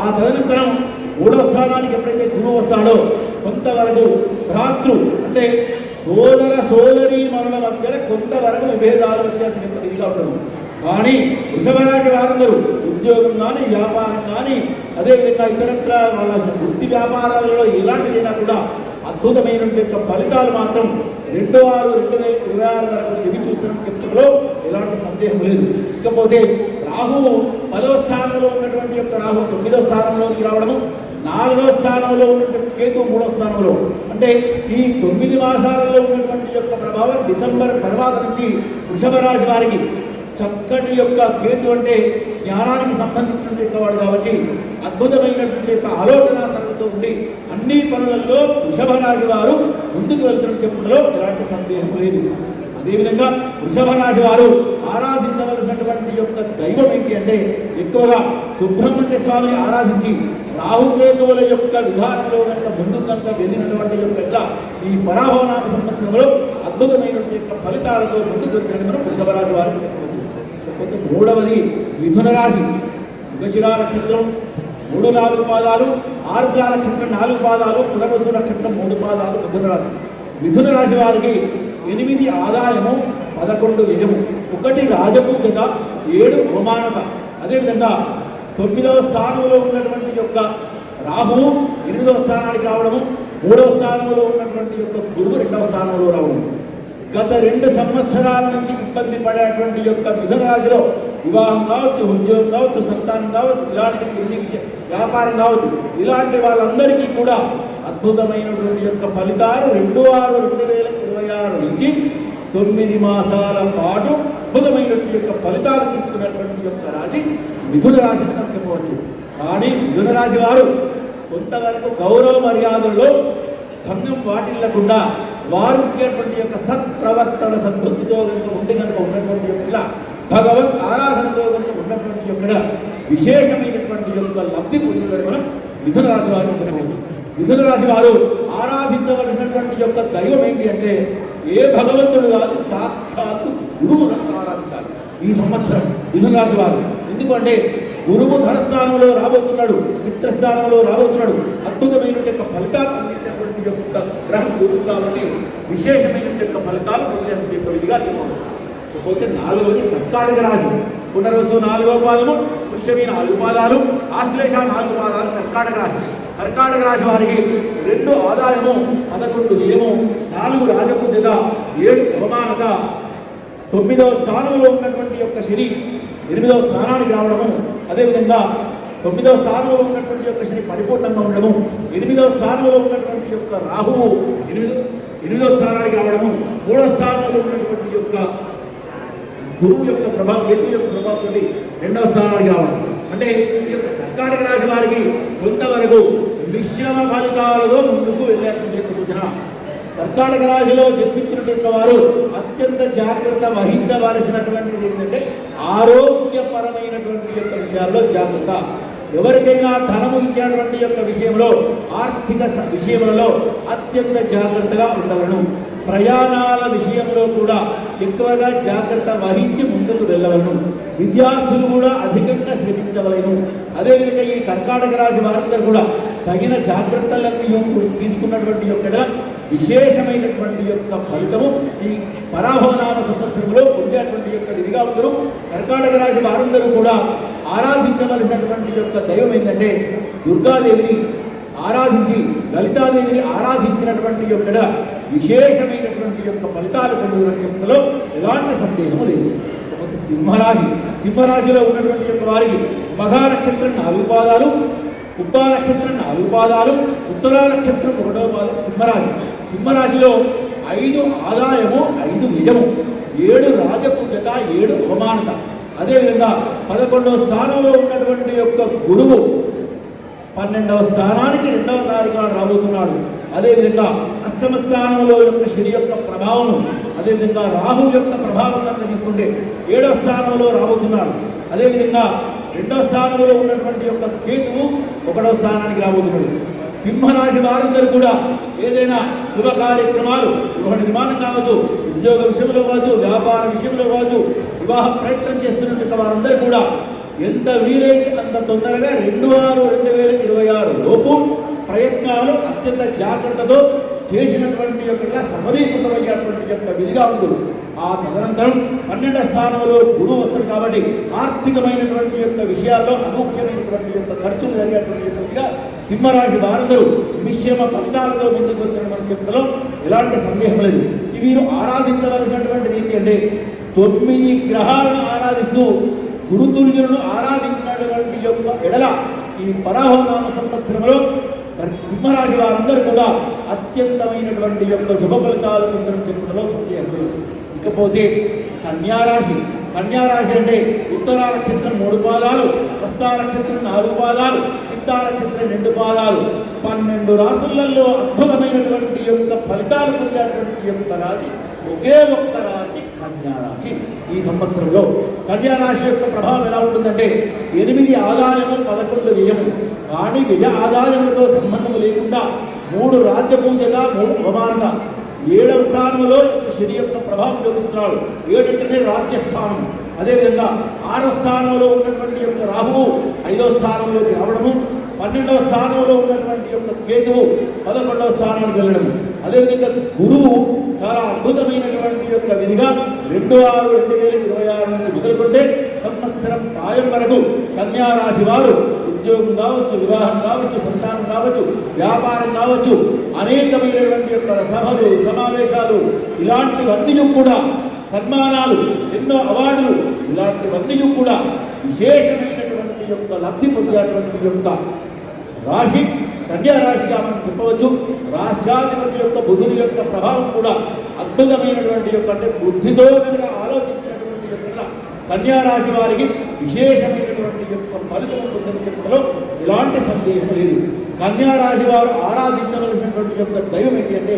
ఆ తదనంతరం 3వ స్థానానికి ఎప్పుడైతే గురువు వస్తాడో కొంతవరకు భ్రాతృ అంటే సోదర సోదరీ మనుల మధ్య కొంతవరకు విభేదాలు వచ్చేటువంటి విధిగా ఉంటుంది. కానీ వృషభ రాశి వారందరూ ఉద్యోగం కానీ వ్యాపారం కానీ అదేవిధంగా ఇతరత్ర వాళ్ళ వృత్తి వ్యాపారాలలో ఎలాంటిదైనా కూడా అద్భుతమైనటువంటి ఫలితాలు మాత్రం 2-6-2026 వరకు చెవి చూస్తారని చెప్తులో ఎలాంటి సందేహం లేదు. ఇకపోతే రాహువు 10వ స్థానంలో ఉన్నటువంటి యొక్క రాహు 9వ స్థానంలోకి రావడము, 4వ స్థానంలో ఉన్నటువంటి కేతు 3వ స్థానంలో. అంటే ఈ 9 మాసాలలో ఉన్నటువంటి యొక్క ప్రభావం డిసెంబర్ తర్వాత నుంచి వృషభ రాశి వారికి చక్కటి యొక్క కేతు అంటే జ్ఞానానికి సంబంధించినటువంటి వాడు కాబట్టి అద్భుతమైనటువంటి యొక్క ఆలోచన సరళతో ఉండి అన్ని పనులలో వృషభ రాశి వారు ముందుకు వెళ్తున్న చెప్పడంలో ఎలాంటి సందేహం లేదు. అదేవిధంగా వృషభ రాశి వారు ఆరాధించవలసినటువంటి యొక్క దైవం ఏంటి అంటే ఎక్కువగా సుబ్రహ్మణ్య స్వామిని ఆరాధించి రాహుకేతువుల యొక్క విధానంలో కనుక ముందుకు కనుక వెళ్ళినటువంటి యొక్క ఈ పరాభవనామ సంవత్సరంలో అద్భుతమైనటువంటి యొక్క ఫలితాలతో ముందుకు వెళ్ళిన మనం వృషభ రాశి వారికి చెప్పవచ్చు. లేకపోతే 3వది మిథున రాశి. మృగశిర నక్షత్రం 3-4 పాదాలు, ఆర్ద్ర నక్షత్రం 4 పాదాలు, పునర్వసు నక్షత్రం 3 పాదాలు మిథున రాశి. మిథున రాశి వారికి 8 ఆదాయము, 11 వ్యయము, 1 రాజపూజత, 7 అవమానత. అదేవిధంగా 9వ స్థానంలో ఉన్నటువంటి యొక్క రాహువు 8వ స్థానానికి రావడము, 3వ స్థానంలో ఉన్నటువంటి యొక్క గురువు 2వ స్థానంలో రావడం. గత 2 సంవత్సరాల నుంచి ఇబ్బంది పడేటువంటి యొక్క మిథున రాశిలో వివాహం కావచ్చు, ఉద్యోగం కావచ్చు, సంతానం కావచ్చు, ఇలాంటి వ్యాపారం కావచ్చు, ఇలాంటి వాళ్ళందరికీ కూడా అద్భుతమైనటువంటి యొక్క ఫలితాలు 2-6-2026 నుంచి 9 మాసాల పాటు అద్భుతమైనటువంటి యొక్క ఫలితాలు తీసుకున్నటువంటి యొక్క రాశి మిథున రాశి అని చెప్పవచ్చు. కానీ మిథున రాశి వారు కొంతవరకు గౌరవ మర్యాదల్లో భంగం వాటిల్లకుండా వారు ఇచ్చేటువంటి యొక్క సత్ప్రవర్తన సద్బుద్ధితో కనుక ఉన్నటువంటి యొక్క భగవత్ ఆరాధనతో కనుక ఉన్నటువంటి యొక్క విశేషమైనటువంటి యొక్క లబ్ధి పొందుదని మనం మిథున రాశి వారిని చెప్పవచ్చు. మిథున రాశి వారు ఆరాధించవలసినటువంటి యొక్క దైవం ఏంటి అంటే ఏ భగవంతుడు కాదు, సాక్షాత్తు గురువులను ఆరాధించాలి ఈ సంవత్సరం మిథున రాశి వారు. ఎందుకంటే గురువు ధనస్థానంలో రాబోతున్నాడు, మిత్రస్థానంలో రాబోతున్నాడు, అద్భుతమైన యొక్క ఫలితాలు అందించేటువంటి యొక్క గ్రహం గురువు కాబట్టి విశేషమైన యొక్క ఫలితాలు పొందేటువంటి యొక్క విధిగా చెప్పవచ్చు. పోతే 4వది కర్కాటక రాశి. పునర్వసు 4వ పాదము, పుష్యమి 4 పాదాలు, ఆశ్లేష 4 పాదాలు కర్కాటక రాశి. కర్కాటక రాశి వారికి 2 ఆదాయము, 11 వ్యయము, 4 రాజపూజత, 7 అవమానత. 9వ స్థానంలో ఉన్నటువంటి యొక్క శని 8వ స్థానానికి రావడము, అదేవిధంగా 9వ స్థానంలో ఉన్నటువంటి యొక్క శని పరిపూర్ణంగా ఉండడము, 8వ స్థానంలో ఉన్నటువంటి యొక్క రాహువు 8వ స్థానానికి రావడము, 3వ స్థానంలో ఉన్నటువంటి యొక్క గురువు యొక్క ప్రభావం, కేతువు యొక్క ప్రభావంతో రెండవ స్థానానికి రావడం అంటే ఈ యొక్క కర్కాటక రాశి వారికి కొంతవరకు మిశ్రమ ఫలితాలతో ముందుకు వెళ్ళేటువంటి యొక్క సూచన. కర్కాటక రాశిలో జన్మించినటువంటి వారు అత్యంత జాగ్రత్త వహించవలసినటువంటిది ఏంటంటే ఆరోగ్యపరమైనటువంటి యొక్క విషయాల్లో జాగ్రత్త. ఎవరికైనా ధనము ఇచ్చేటువంటి యొక్క విషయంలో, ఆర్థిక విషయములలో అత్యంత జాగ్రత్తగా ఉండవలను. ప్రయాణాల విషయంలో కూడా ఎక్కువగా జాగ్రత్త వహించి ముందుకు వెళ్ళవలను. విద్యార్థులు కూడా అధికంగా శ్రమించవలను. అదేవిధంగా ఈ కర్కాటక రాశి వారందరూ కూడా తగిన జాగ్రత్తలన్నీ తీసుకున్నటువంటి యొక్క విశేషమైనటువంటి యొక్క ఫలితము ఈ పరాభవనామ సంవత్సరంలో పొందేటువంటి యొక్క విధిగా అందరూ కర్కాటక రాశి వారందరూ కూడా ఆరాధించవలసినటువంటి యొక్క దైవం ఏంటంటే దుర్గాదేవిని ఆరాధించి, లలితాదేవిని ఆరాధించినటువంటి యొక్క విశేషమైనటువంటి యొక్క ఫలితాలు పొందుతున్న చెప్పడంలో ఎలాంటి సందేహము లేదు. కాకపోతే సింహరాశిలో ఉన్నటువంటి యొక్క వారికి మఘా నక్షత్రం 4 పాదాలు, ఉబ్బా నక్షత్రం 4 పాదాలు, ఉత్తరా నక్షత్రం 1వ పాదం సింహరాశిలో 5 ఆదాయము, 5 వ్యయము, 7 రాజపూజత, 7 అవమానత. అదేవిధంగా 11వ స్థానంలో ఉన్నటువంటి యొక్క గురువు 12వ స్థానానికి 2వ తారీఖు నాడు రాబోతున్నాడు. అదేవిధంగా 8వ స్థానంలో యొక్క శని యొక్క ప్రభావం, అదేవిధంగా రాహు యొక్క ప్రభావం కనుక తీసుకుంటే 7వ స్థానంలో రాబోతున్నాడు. అదేవిధంగా 2వ స్థానంలో ఉన్నటువంటి యొక్క కేతువు 1వ స్థానానికి రాబోతున్నాడు. సింహరాశి వారందరూ కూడా ఏదైనా శుభ కార్యక్రమాలు, గృహ నిర్మాణం కావచ్చు, ఉద్యోగ విషయంలో కావచ్చు, వ్యాపార విషయంలో కావచ్చు, వివాహ ప్రయత్నం చేస్తున్నట్టు వారందరూ కూడా ఎంత వీలైతే అంత తొందరగా 2/6/2026 లోపు ప్రయత్నాలు అత్యంత జాగ్రత్తతో చేసినటువంటి యొక్క సమరీకృతమయ్యేటువంటి యొక్క విధిగా ఉంది. ఆ తదనంతరం 12వ స్థానంలో గురువు వస్తారు కాబట్టి ఆర్థికమైనటువంటి యొక్క విషయాల్లో అనూఖ్యమైనటువంటి యొక్క ఖర్చులు జరిగేటువంటి వ్యక్తిగా సింహరాశి వారందరూ మిశ్రమ ఫలితాలతో ముందుకు వెళ్తారని చెప్పడంలో ఎలాంటి సందేహం లేదు. వీరు ఆరాధించవలసినటువంటిది ఏంటి అంటే 9 గ్రహాలను ఆరాధిస్తూ గురుతుల్యులను ఆరాధించినటువంటి యొక్క ఎడల ఈ పరాభవనామ సంవత్సరంలో సింహరాశి వారందరూ కూడా అత్యంతమైనటువంటి యొక్క శుభ ఫలితాలు పొందడం చెప్పడంలో సందేహం. ఇకపోతే కన్యారాశి అంటే ఉత్తరా నక్షత్రం 3 పాదాలు, హస్తా నక్షత్రం 4 పాదాలు, చిత్తా నక్షత్రం 2 పాదాలు, 12 రాశులలో అద్భుతమైనటువంటి యొక్క ఫలితాలు పొందేటువంటి యొక్క రాశి ఒకే ఒక్క రాశి కన్యారాశి. ఈ సంవత్సరంలో కన్యారాశి యొక్క ప్రభావం ఎలా ఉంటుందంటే 8 ఆదాయము, 11 వ్యయము. కానీ వ్యయ ఆదాయములతో సంబంధం లేకుండా 3 రాజ్యపూజగా, 3 అవమానత. 7వ స్థానంలో శని యొక్క ప్రభావం చూపిస్తున్నాడు. 7 అంటేనే రాజ్యస్థానం. అదేవిధంగా 6వ స్థానంలో ఉన్నటువంటి యొక్క రాహువు 5వ స్థానంలోకి రావడము, 12వ స్థానంలో ఉన్నటువంటి యొక్క కేతువు 11వ స్థానానికి వెళ్ళడము. అదేవిధంగా గురువు చాలా అద్భుతమైనటువంటి యొక్క విధిగా 2/6/2026 నుంచి మొదలుకుంటే సంవత్సరం ప్రాయం వరకు కన్యారాశి వారు ఉద్యోగం కావచ్చు, వివాహం కావచ్చు, సంతానం కావచ్చు, వ్యాపారం కావచ్చు, అనేకమైనటువంటి యొక్క సభలు, సమావేశాలు, ఇలాంటివన్నీ కూడా సన్మానాలు, ఎన్నో అవార్డులు, ఇలాంటివన్నీ కూడా విశేషమైనటువంటి యొక్క లబ్ధి పొందేటువంటి యొక్క రాశి కన్యారాశిగా మనం చెప్పవచ్చు. రాష్ట్రాధిపతి యొక్క బుధుని యొక్క ప్రభావం కూడా అద్భుతమైనటువంటి యొక్క అంటే బుద్ధితో కనుక ఆలోచించినటువంటి యొక్క కన్యారాశి వారికి విశేషమైనటువంటి యొక్క ఫలితం పొందని చెప్పడంలో ఎలాంటి సందేహం లేదు. కన్యారాశి వారు ఆరాధించవలసినటువంటి యొక్క దైవం ఏంటి అంటే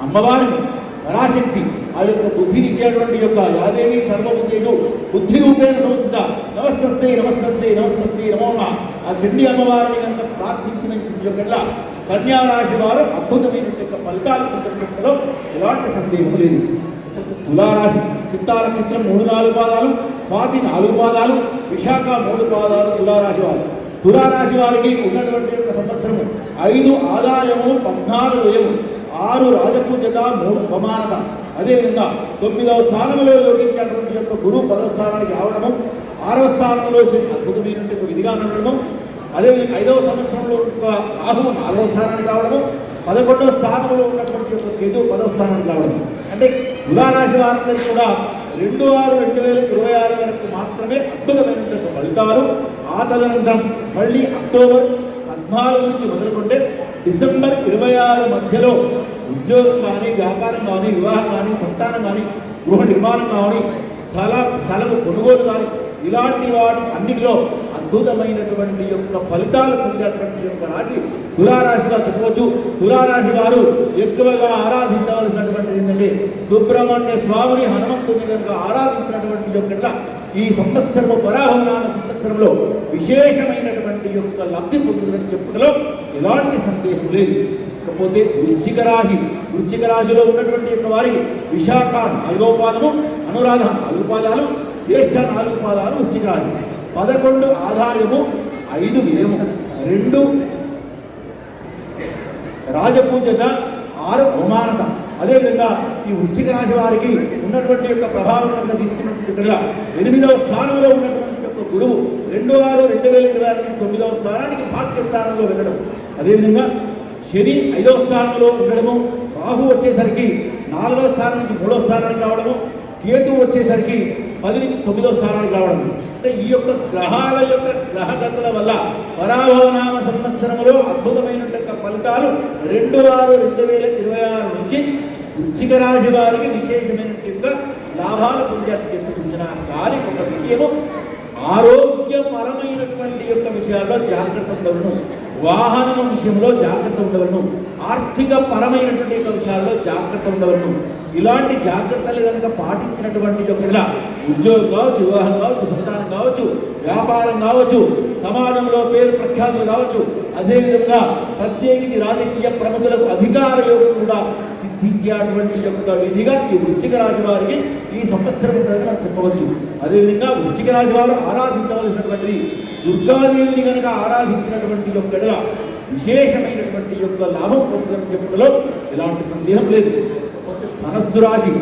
అమ్మవారిని, పరాశక్తి. ఆ యొక్క బుద్ధిని ఇచ్చేటువంటి యొక్క యాదేవి సర్వబుద్ధేషు బుద్ధి రూపేణ సంస్థిత నమస్తస్తే నమస్తస్తే నమస్తస్తే నమో నమః. ఆ చండీ అమ్మవారిని కనుక ప్రార్థించిన యొక్క కన్యారాశి వారు అద్భుతమైనటువంటి యొక్క ఫలితాలు పొందడంలో ఎలాంటి సందేహం లేదు. తులారాశి చిత్తా నక్షత్రం 3-4 పాదాలు, స్వాతి 4 పాదాలు, విశాఖ 3 పాదాలు తులారాశి వారు. తులారాశి వారికి ఉన్నటువంటి యొక్క సంవత్సరము 5 ఆదాయము, 14 వ్యయము, 6 రాజపూజత, 3 అవమానత. అదేవిధంగా 9వ స్థానంలో యోగించేటువంటి యొక్క గురువు 10వ స్థానానికి రావడము, 6వ స్థానంలో అద్భుతమైనటువంటి విధిగా ఉండడము. అదేవిధంగా 5వ సంవత్సరంలో రాహువు 4వ స్థానానికి రావడము, 11వ స్థానంలో ఉన్నటువంటి యొక్క కేతువు 10వ స్థానానికి రావడం. అంటే తులారాశి వారందరికీ కూడా 2/6/2026 వరకు మాత్రమే అద్భుతమైనటువంటి ఫలితాలు. ఆ తదనంతరం మళ్ళీ అక్టోబర్ 14 నుంచి మొదలుకుంటే డిసెంబర్ 26 మధ్యలో ఉద్యోగం కానీ, వ్యాపారం కానీ, వివాహం కానీ, సంతానం కానీ, గృహ నిర్మాణం కానీ, స్థలము కొనుగోలు కానీ ఇలాంటి వాటి అన్నిటిలో అద్భుతమైనటువంటి యొక్క ఫలితాలు పొందేటువంటి యొక్క రాశి తులారాశిగా చెప్పవచ్చు. తులారాశి వారు ఎక్కువగా ఆరాధించవలసినటువంటిది ఏంటంటే సుబ్రహ్మణ్య స్వామిని, హనుమంతుని కనుక ఆరాధించినటువంటి యొక్క ఈ సంవత్సరము పరాభవనామ సంవత్సరంలో విశేషమైనటువంటి యొక్క లబ్ధి పొందుతుందని చెప్పుటలో ఎలాంటి సందేహం లేదు. ఇకపోతే వృశ్చిక రాశిలో ఉన్నటువంటి యొక్క వారికి విశాఖ 4వ పాదము, అనురాధ 4 పాదాలు, జ్యేష్ఠ 4 పాదాలు వృశ్చిక రాశి. 11 ఆదాయము, 5 వ్యయము, 2 రాజపూజ్యత, 6 అవమానత. అదేవిధంగా ఈ వృశ్చిక రాశి వారికి ఉన్నటువంటి యొక్క ప్రభావం కనుక తీసుకున్నటువంటి ఇక్కడ 8వ స్థానంలో ఉన్నటువంటి యొక్క గురువు 2/6/2026 నుంచి 9వ స్థానానికి భాగ్య స్థానంలో వెళ్ళడం. అదేవిధంగా శని 5వ స్థానంలో ఉండడము, రాహు వచ్చేసరికి 4వ స్థానం నుంచి 3వ స్థానానికి రావడము, కేతు వచ్చేసరికి 10 నుంచి 9వ స్థానానికి రావడం. అంటే ఈ యొక్క గ్రహాల యొక్క గ్రహగతుల వల్ల పరాభవనామ సంవత్సరంలో అద్భుతమైనటువంటి ఫలితాలు 2/6/2026 నుంచి వృశ్చిక రాశి వారికి విశేషమైనటువంటి లాభాలు పొందేటువంటి సూచన. కానీ ఒక విషయము, ఆరోగ్యపరమైనటువంటి యొక్క విషయాల్లో జాగ్రత్త ఉండవలను, వాహనం విషయంలో జాగ్రత్త ఉండవలను, ఆర్థిక పరమైనటువంటి యొక్క విషయాల్లో జాగ్రత్త ఉండవలను. ఇలాంటి జాగ్రత్తలు కనుక పాటించినటువంటి యొక్క ఉద్యోగం కావచ్చు, వివాహం కావచ్చు, సంతానం కావచ్చు, వ్యాపారం కావచ్చు, సమాజంలో పేరు ప్రఖ్యాతులు కావచ్చు, అదేవిధంగా ప్రత్యేకించి రాజకీయ ప్రముఖులకు అధికార యోగం కూడా సిద్ధించేటువంటి యొక్క విధిగా ఈ వృశ్చిక రాశి వారికి ఈ సంవత్సరం ఉంటుందని మనం చెప్పవచ్చు. అదేవిధంగా వృశ్చిక రాశి వారు ఆరాధించవలసినటువంటిది దుర్గాదేవిని కనుక ఆరాధించినటువంటి యొక్క విశేషమైనటువంటి యొక్క లాభం పొందుదని చెప్పడంలో ఎలాంటి సందేహం లేదు. ధనస్సు రాశి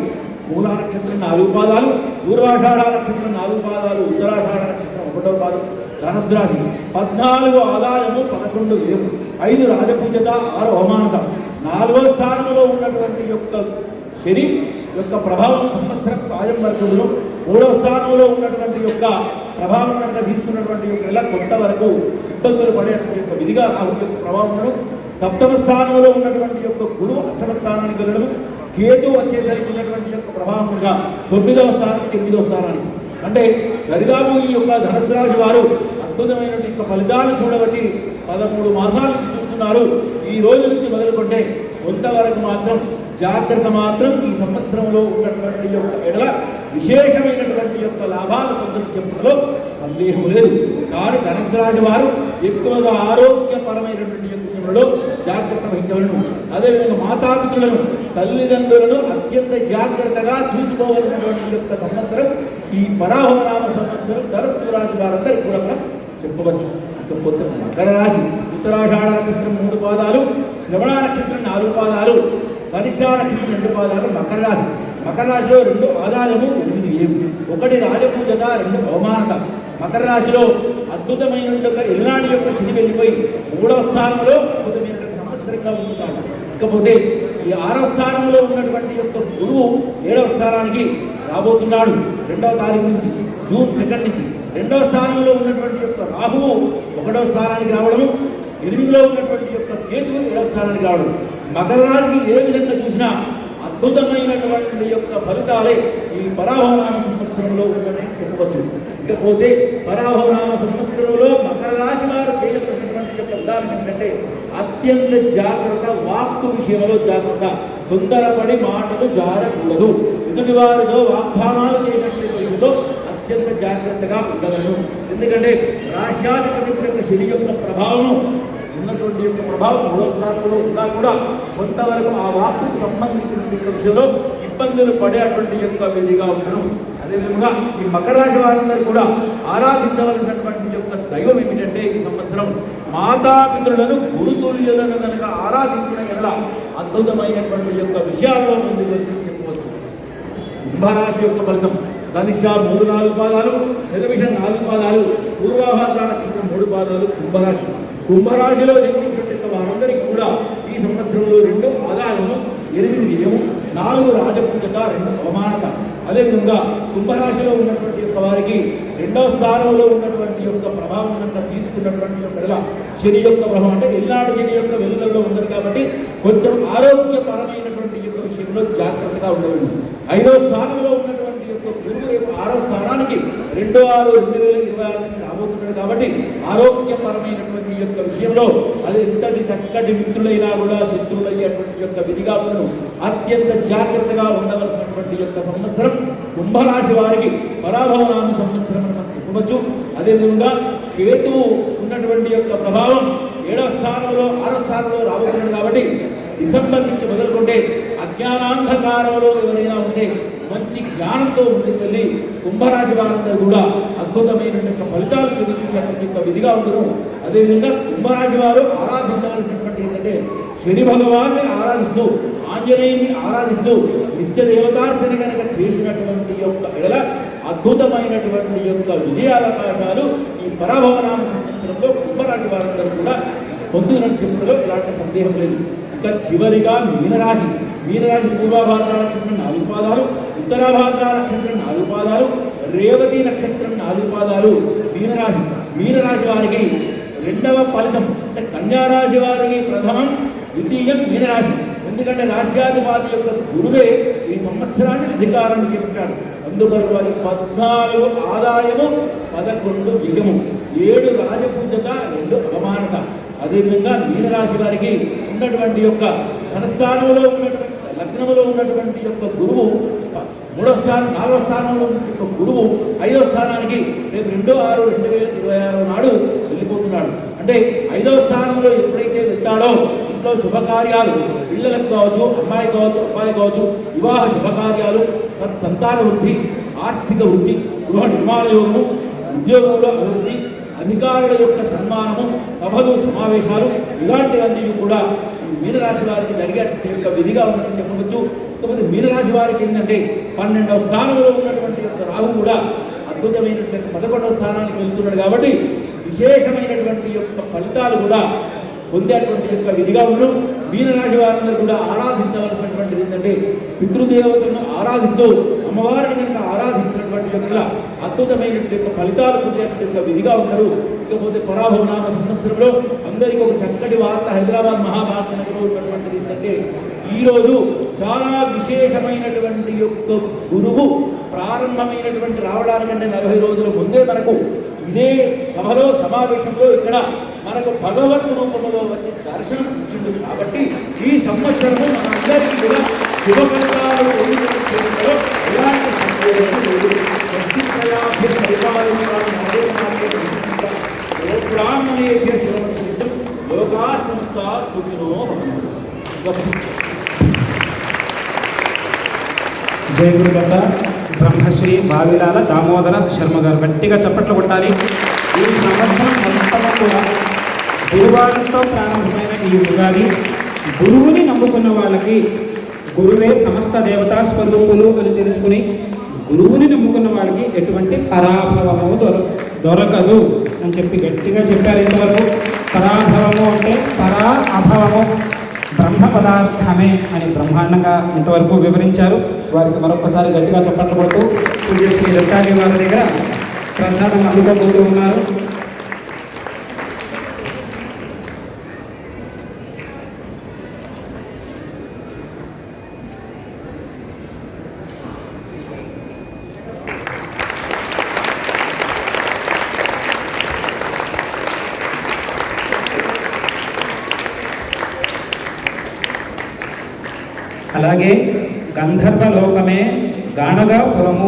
మూలా నక్షత్రం 4 పాదాలు, పూర్వాషాఢ నక్షత్రం 4 పాదాలు, ఉత్తరాషాఢ నక్షత్రం 1వ పాదం. ధనస్సు రాశి 14 ఆదాయము, 11 వ్యయము, 5 రాజపూజ్యత, 6 అవమానత. 4వ స్థానంలో ఉన్నటువంటి యొక్క శని యొక్క ప్రభావం సంవత్సరం ప్రాయం వరకు, 3వ స్థానంలో ఉన్నటువంటి యొక్క ప్రభావం కనుక తీసుకున్నటువంటి యొక్క కొంతవరకు ఇబ్బందులు పడేటువంటి యొక్క విధిగా రాహు యొక్క ప్రభావం ఉండడం. 7వ స్థానంలో ఉన్నటువంటి యొక్క గురువు 8వ స్థానానికి వెళ్ళడం, కేతు వచ్చేసరికి ఉన్నటువంటి యొక్క ప్రభావంగా 9వ స్థానం నుంచి 8వ స్థానానికి. అంటే దరిదాపు ఈ యొక్క ధనుసు రాశి వారు అద్భుతమైనటువంటి యొక్క ఫలితాలు చూడబట్టి 13 మాసాల నుంచి చూస్తున్నారు. ఈ రోజు నుంచి మొదలుకుంటే కొంతవరకు మాత్రం జాగ్రత్త మాత్రం ఈ సంవత్సరంలో ఉన్నటువంటి యొక్క ఎడల విశేషమైనటువంటి యొక్క లాభాలు పొందడం చెప్పడంలో సందేహం లేదు. కానీ ధనుసు రాశి వారు ఎక్కువగా ఆరోగ్యపరమైనటువంటి యొక్క విషయంలో జాగ్రత్త వహించవలను. అదేవిధంగా మాతాపితృలను, తల్లిదండ్రులను అత్యంత జాగ్రత్తగా చూసుకోవాల్సినటువంటి యొక్క సంవత్సరం ఈ పరాభవనామ సంవత్సరం ధనుసు రాశి వారందరికీ కూడా మనం చెప్పవచ్చు. ఇకపోతే మకర రాశి ఉత్తరాషాఢ నక్షత్రం 3 పాదాలు, శ్రవణ నక్షత్రం 4 పాదాలు, కనిష్ట నక్షత్రం 2 పాదాలు మకర రాశి. మకర రాశిలో 2 ఆదాయము, 8 వ్యయము, 1 రాజపూజత, 2 అవమానత. మకర రాశిలో అద్భుతమైనటువంటి ఎల్నాటి యొక్క శని వెళ్ళిపోయి 3వ స్థానంలో అద్భుతమైనటువంటి సంవత్సరంగా ఉంటున్నాడు. ఇకపోతే ఈ 6వ స్థానంలో ఉన్నటువంటి యొక్క గురువు 7వ స్థానానికి రాబోతున్నాడు 2వ తారీఖు నుంచి, జూన్ 2 నుంచి. 2వ స్థానంలో ఉన్నటువంటి యొక్క రాహువు 1వ స్థానానికి రావడము, 8లో ఉన్నటువంటి యొక్క కేతువు 7వ స్థానానికి రావడం. మకర రాశికి ఏ విధంగా చూసినా అద్భుతమైనటువంటి యొక్క ఫలితాలే ఈ పరాభవనామ సంవత్సరంలో ఉందని చెప్పవచ్చు. ఇకపోతే పరాభవనామ సంవత్సరంలో మకర రాశి వారు చేయవలసినటువంటి యొక్క ఉదాహరణ ఏంటంటే అత్యంత జాగ్రత్త, వాక్కు విషయంలో జాగ్రత్త, తొందరపడి మాటలు జారకూడదు. ఎదుటి వారితో వాగ్దానాలు చేసినటువంటి విషయంలో అత్యంత జాగ్రత్తగా ఉండగలను. ఎందుకంటే రాష్ట్రాధిపతి యొక్క శని యొక్క ప్రభావం ఉన్నటువంటి యొక్క ప్రభావం 3వ స్థానంలో ఉన్నా కూడా కొంతవరకు ఆ వాక్కుకు సంబంధించినటువంటి విషయంలో ఇబ్బందులు పడేటువంటి యొక్క విధిగా ఉండడం. అదేవిధంగా ఈ మకర రాశి వారందరూ కూడా ఆరాధించవలసినటువంటి యొక్క దైవం ఏమిటంటే ఈ సంవత్సరం మాతాపితృలను, గురుతుల్యులను కనుక ఆరాధించిన ఎడల అద్భుతమైనటువంటి యొక్క విషయాల్లో ముందుకు చెప్పవచ్చు. కుంభరాశి యొక్క ఫలితం కనిష్ట 3-4 పాదాలు, శతభిషం 4 పాదాలు, పూర్వాభాద్ర నక్షత్రం 3 పాదాలు కుంభరాశి. కుంభరాశిలో జన్మించినట్టు వారందరికీ కూడా ఈ సంవత్సరంలో 2 ఆదాయము, 8 వ్యయము, 4 రాజపూజత, 2 అవమానత. అదేవిధంగా కుంభరాశిలో ఉన్నటువంటి యొక్క వారికి 2వ స్థానంలో ఉన్నటువంటి యొక్క ప్రభావం కనుక తీసుకున్నటువంటి యొక్క శని యొక్క ప్రభావం అంటే ఎల్లాడి శని యొక్క వెలుగుల్లో ఉన్నది కాబట్టి కొంచెం ఆరోగ్యపరమైనటువంటి యొక్క విషయంలో జాగ్రత్తగా ఉండలేదు. 5వ స్థానంలో ఉన్నటువంటి యొక్క యొక్క గురువు రేపు 6వ స్థానానికి 2/6/2026 నుంచి రాబోతున్నాడు. కాబట్టి ఆరోగ్యపరమైనటువంటి యొక్క విషయంలో అది ఎంతటి చక్కటి మిత్రులైనా కూడా శత్రువులయ్యేటువంటి యొక్క విధిగాములను అత్యంత జాగ్రత్తగా ఉండవలసినటువంటి యొక్క సంవత్సరం కుంభరాశి వారికి పరాభవనామ సంవత్సరం అని మనం చెప్పవచ్చు. అదేవిధంగా కేతువు ఉన్నటువంటి యొక్క ప్రభావం 7వ స్థానంలో 6వ స్థానంలో రాబోతున్నాడు. కాబట్టి డిసెంబర్ నుంచి మొదలుకుంటే అజ్ఞానాంధకారంలో ఎవరైనా ఉంటే మంచి జ్ఞానంతో ముందుకు వెళ్ళి కుంభరాశి వారందరూ కూడా అద్భుతమైన ఫలితాలు చూపించేటువంటి యొక్క విధిగా ఉండను. అదేవిధంగా కుంభరాశి వారు ఆరాధించవలసినటువంటి ఏంటంటే శని భగవాన్ని ఆరాధిస్తూ ఆంజనేయుని ఆరాధిస్తూ నిత్య దేవతార్చన కనుక చేసినటువంటి యొక్క ఎడల అద్భుతమైనటువంటి యొక్క విజయావకాశాలు ఈ పరాభవనామ సంవత్సరంలో కుంభరాశి వారందరూ కూడా పొందుతున్నట్టు చెప్పడంలో ఎలాంటి సందేహం లేదు. ఇంకా చివరిగా మీనరాశి పూర్వభాద్ర నక్షత్రం 4 పాదాలు, ఉత్తరాభాద్ర నక్షత్రం 4 పాదాలు, రేవతి నక్షత్రం 4 పాదాలు మీనరాశి వారికి 2వ ఫలితం. అంటే కన్యారాశి వారికి ప్రథమం, ద్వితీయం మీనరాశి. ఎందుకంటే రాష్ట్రాధిపతి యొక్క గురువే ఈ సంవత్సరాన్ని అధికారం చేపట్టాడు. అందుకొరకు వారి 14 ఆదాయము, 11 వ్యయము, 7 రాజపూజత, 2 అవమానత. అదేవిధంగా మీనరాశి వారికి ఉన్నటువంటి యొక్క ధనస్థానంలో ఉన్నటువంటి లగ్నంలో ఉన్నటువంటి యొక్క గురువు 3వ స్థానం 4వ స్థానంలో యొక్క గురువు 5వ స్థానానికి రేపు 2/6/2026 నాడు వెళ్ళిపోతున్నాడు. అంటే 5వ స్థానంలో ఎప్పుడైతే వెళ్తాడో ఇంట్లో శుభకార్యాలు, పిల్లలకు కావచ్చు, అమ్మాయి కావచ్చు, అబ్బాయి కావచ్చు, వివాహ శుభకార్యాలు, సంతాన వృద్ధి, ఆర్థిక వృద్ధి, గృహ నిర్మాణ యోగము, ఉద్యోగంలో అభివృద్ధి, అధికారుల యొక్క సన్మానము, సభలు, సమావేశాలు, ఇలాంటివన్నీ కూడా మీనరాశి వారికి జరిగే యొక్క విధిగా ఉందని చెప్పవచ్చు. కాకపోతే మీనరాశి వారికి ఏంటంటే 12వ స్థానంలో ఉన్నటువంటి యొక్క రాహు కూడా అద్భుతమైనటువంటి 11వ స్థానానికి వెళ్తున్నాడు. కాబట్టి విశేషమైనటువంటి యొక్క ఫలితాలు కూడా పొందేటువంటి యొక్క విధిగా ఉండను. మీనరాశి వారందరూ కూడా ఆరాధించవలసినటువంటిది ఏంటంటే పితృదేవతలను ఆరాధిస్తూ అమ్మవారిని కనుక ఆరాధించినటువంటి యొక్క అద్భుతమైనటువంటి యొక్క ఫలితాలు పొందేటువంటి యొక్క విధిగా ఉండరు. ఇకపోతే పరాభవనామ సంవత్సరంలో అందరికీ ఒక చక్కటి వార్త. హైదరాబాద్ మహాభారత నగరంలో ఉన్నటువంటిది ఏంటంటే ఈరోజు చాలా విశేషమైనటువంటి యొక్క గురువు ప్రారంభమైనటువంటి రావడానికంటే 40 రోజుల ముందే మనకు ఇదే సభలో సమావేశంలో ఇక్కడ మనకు భగవత్ రూపంలో వచ్చి దర్శనం ఇచ్చింది. కాబట్టి ఈ సంవత్సరము మనందరికీ కూడా శుభ ఫలితాలు ఎలాంటి సందేహం లేదు. లోకా సంస్థ సుఖినో భవంతు. జయ గురుదత్త బ్రహ్మశ్రీ భావిలాల దామోదర శర్మ గారు గట్టిగా చప్పట్లు కొట్టాలి. ఈ సంవత్సరం మొత్తం కూడా గురువారంతో ప్రారంభమైన ఈ ఉగాది గురువుని నమ్ముకున్న వాళ్ళకి గురువే సమస్త దేవతా స్వరూపులు అని తెలుసుకుని గురువుని నమ్ముకున్న వాళ్ళకి ఎటువంటి పరాభవము దొరకదు అని చెప్పి గట్టిగా చెప్పారు. ఇంతవరకు పరాభవము అంటే పరా అభవము బ్రహ్మ పదార్థమే అని బ్రహ్మాండంగా ఇంతవరకు వివరించారు. వారికి మరొకసారి గట్టిగా చప్పట్లు కొడుతూ పూజ్యశ్రీ దత్తాజీ వారి దగ్గర ప్రసాదం అందుకోబోతూ ఉన్నారు. అలాగే గంధర్వలోకమే గాణగాపురము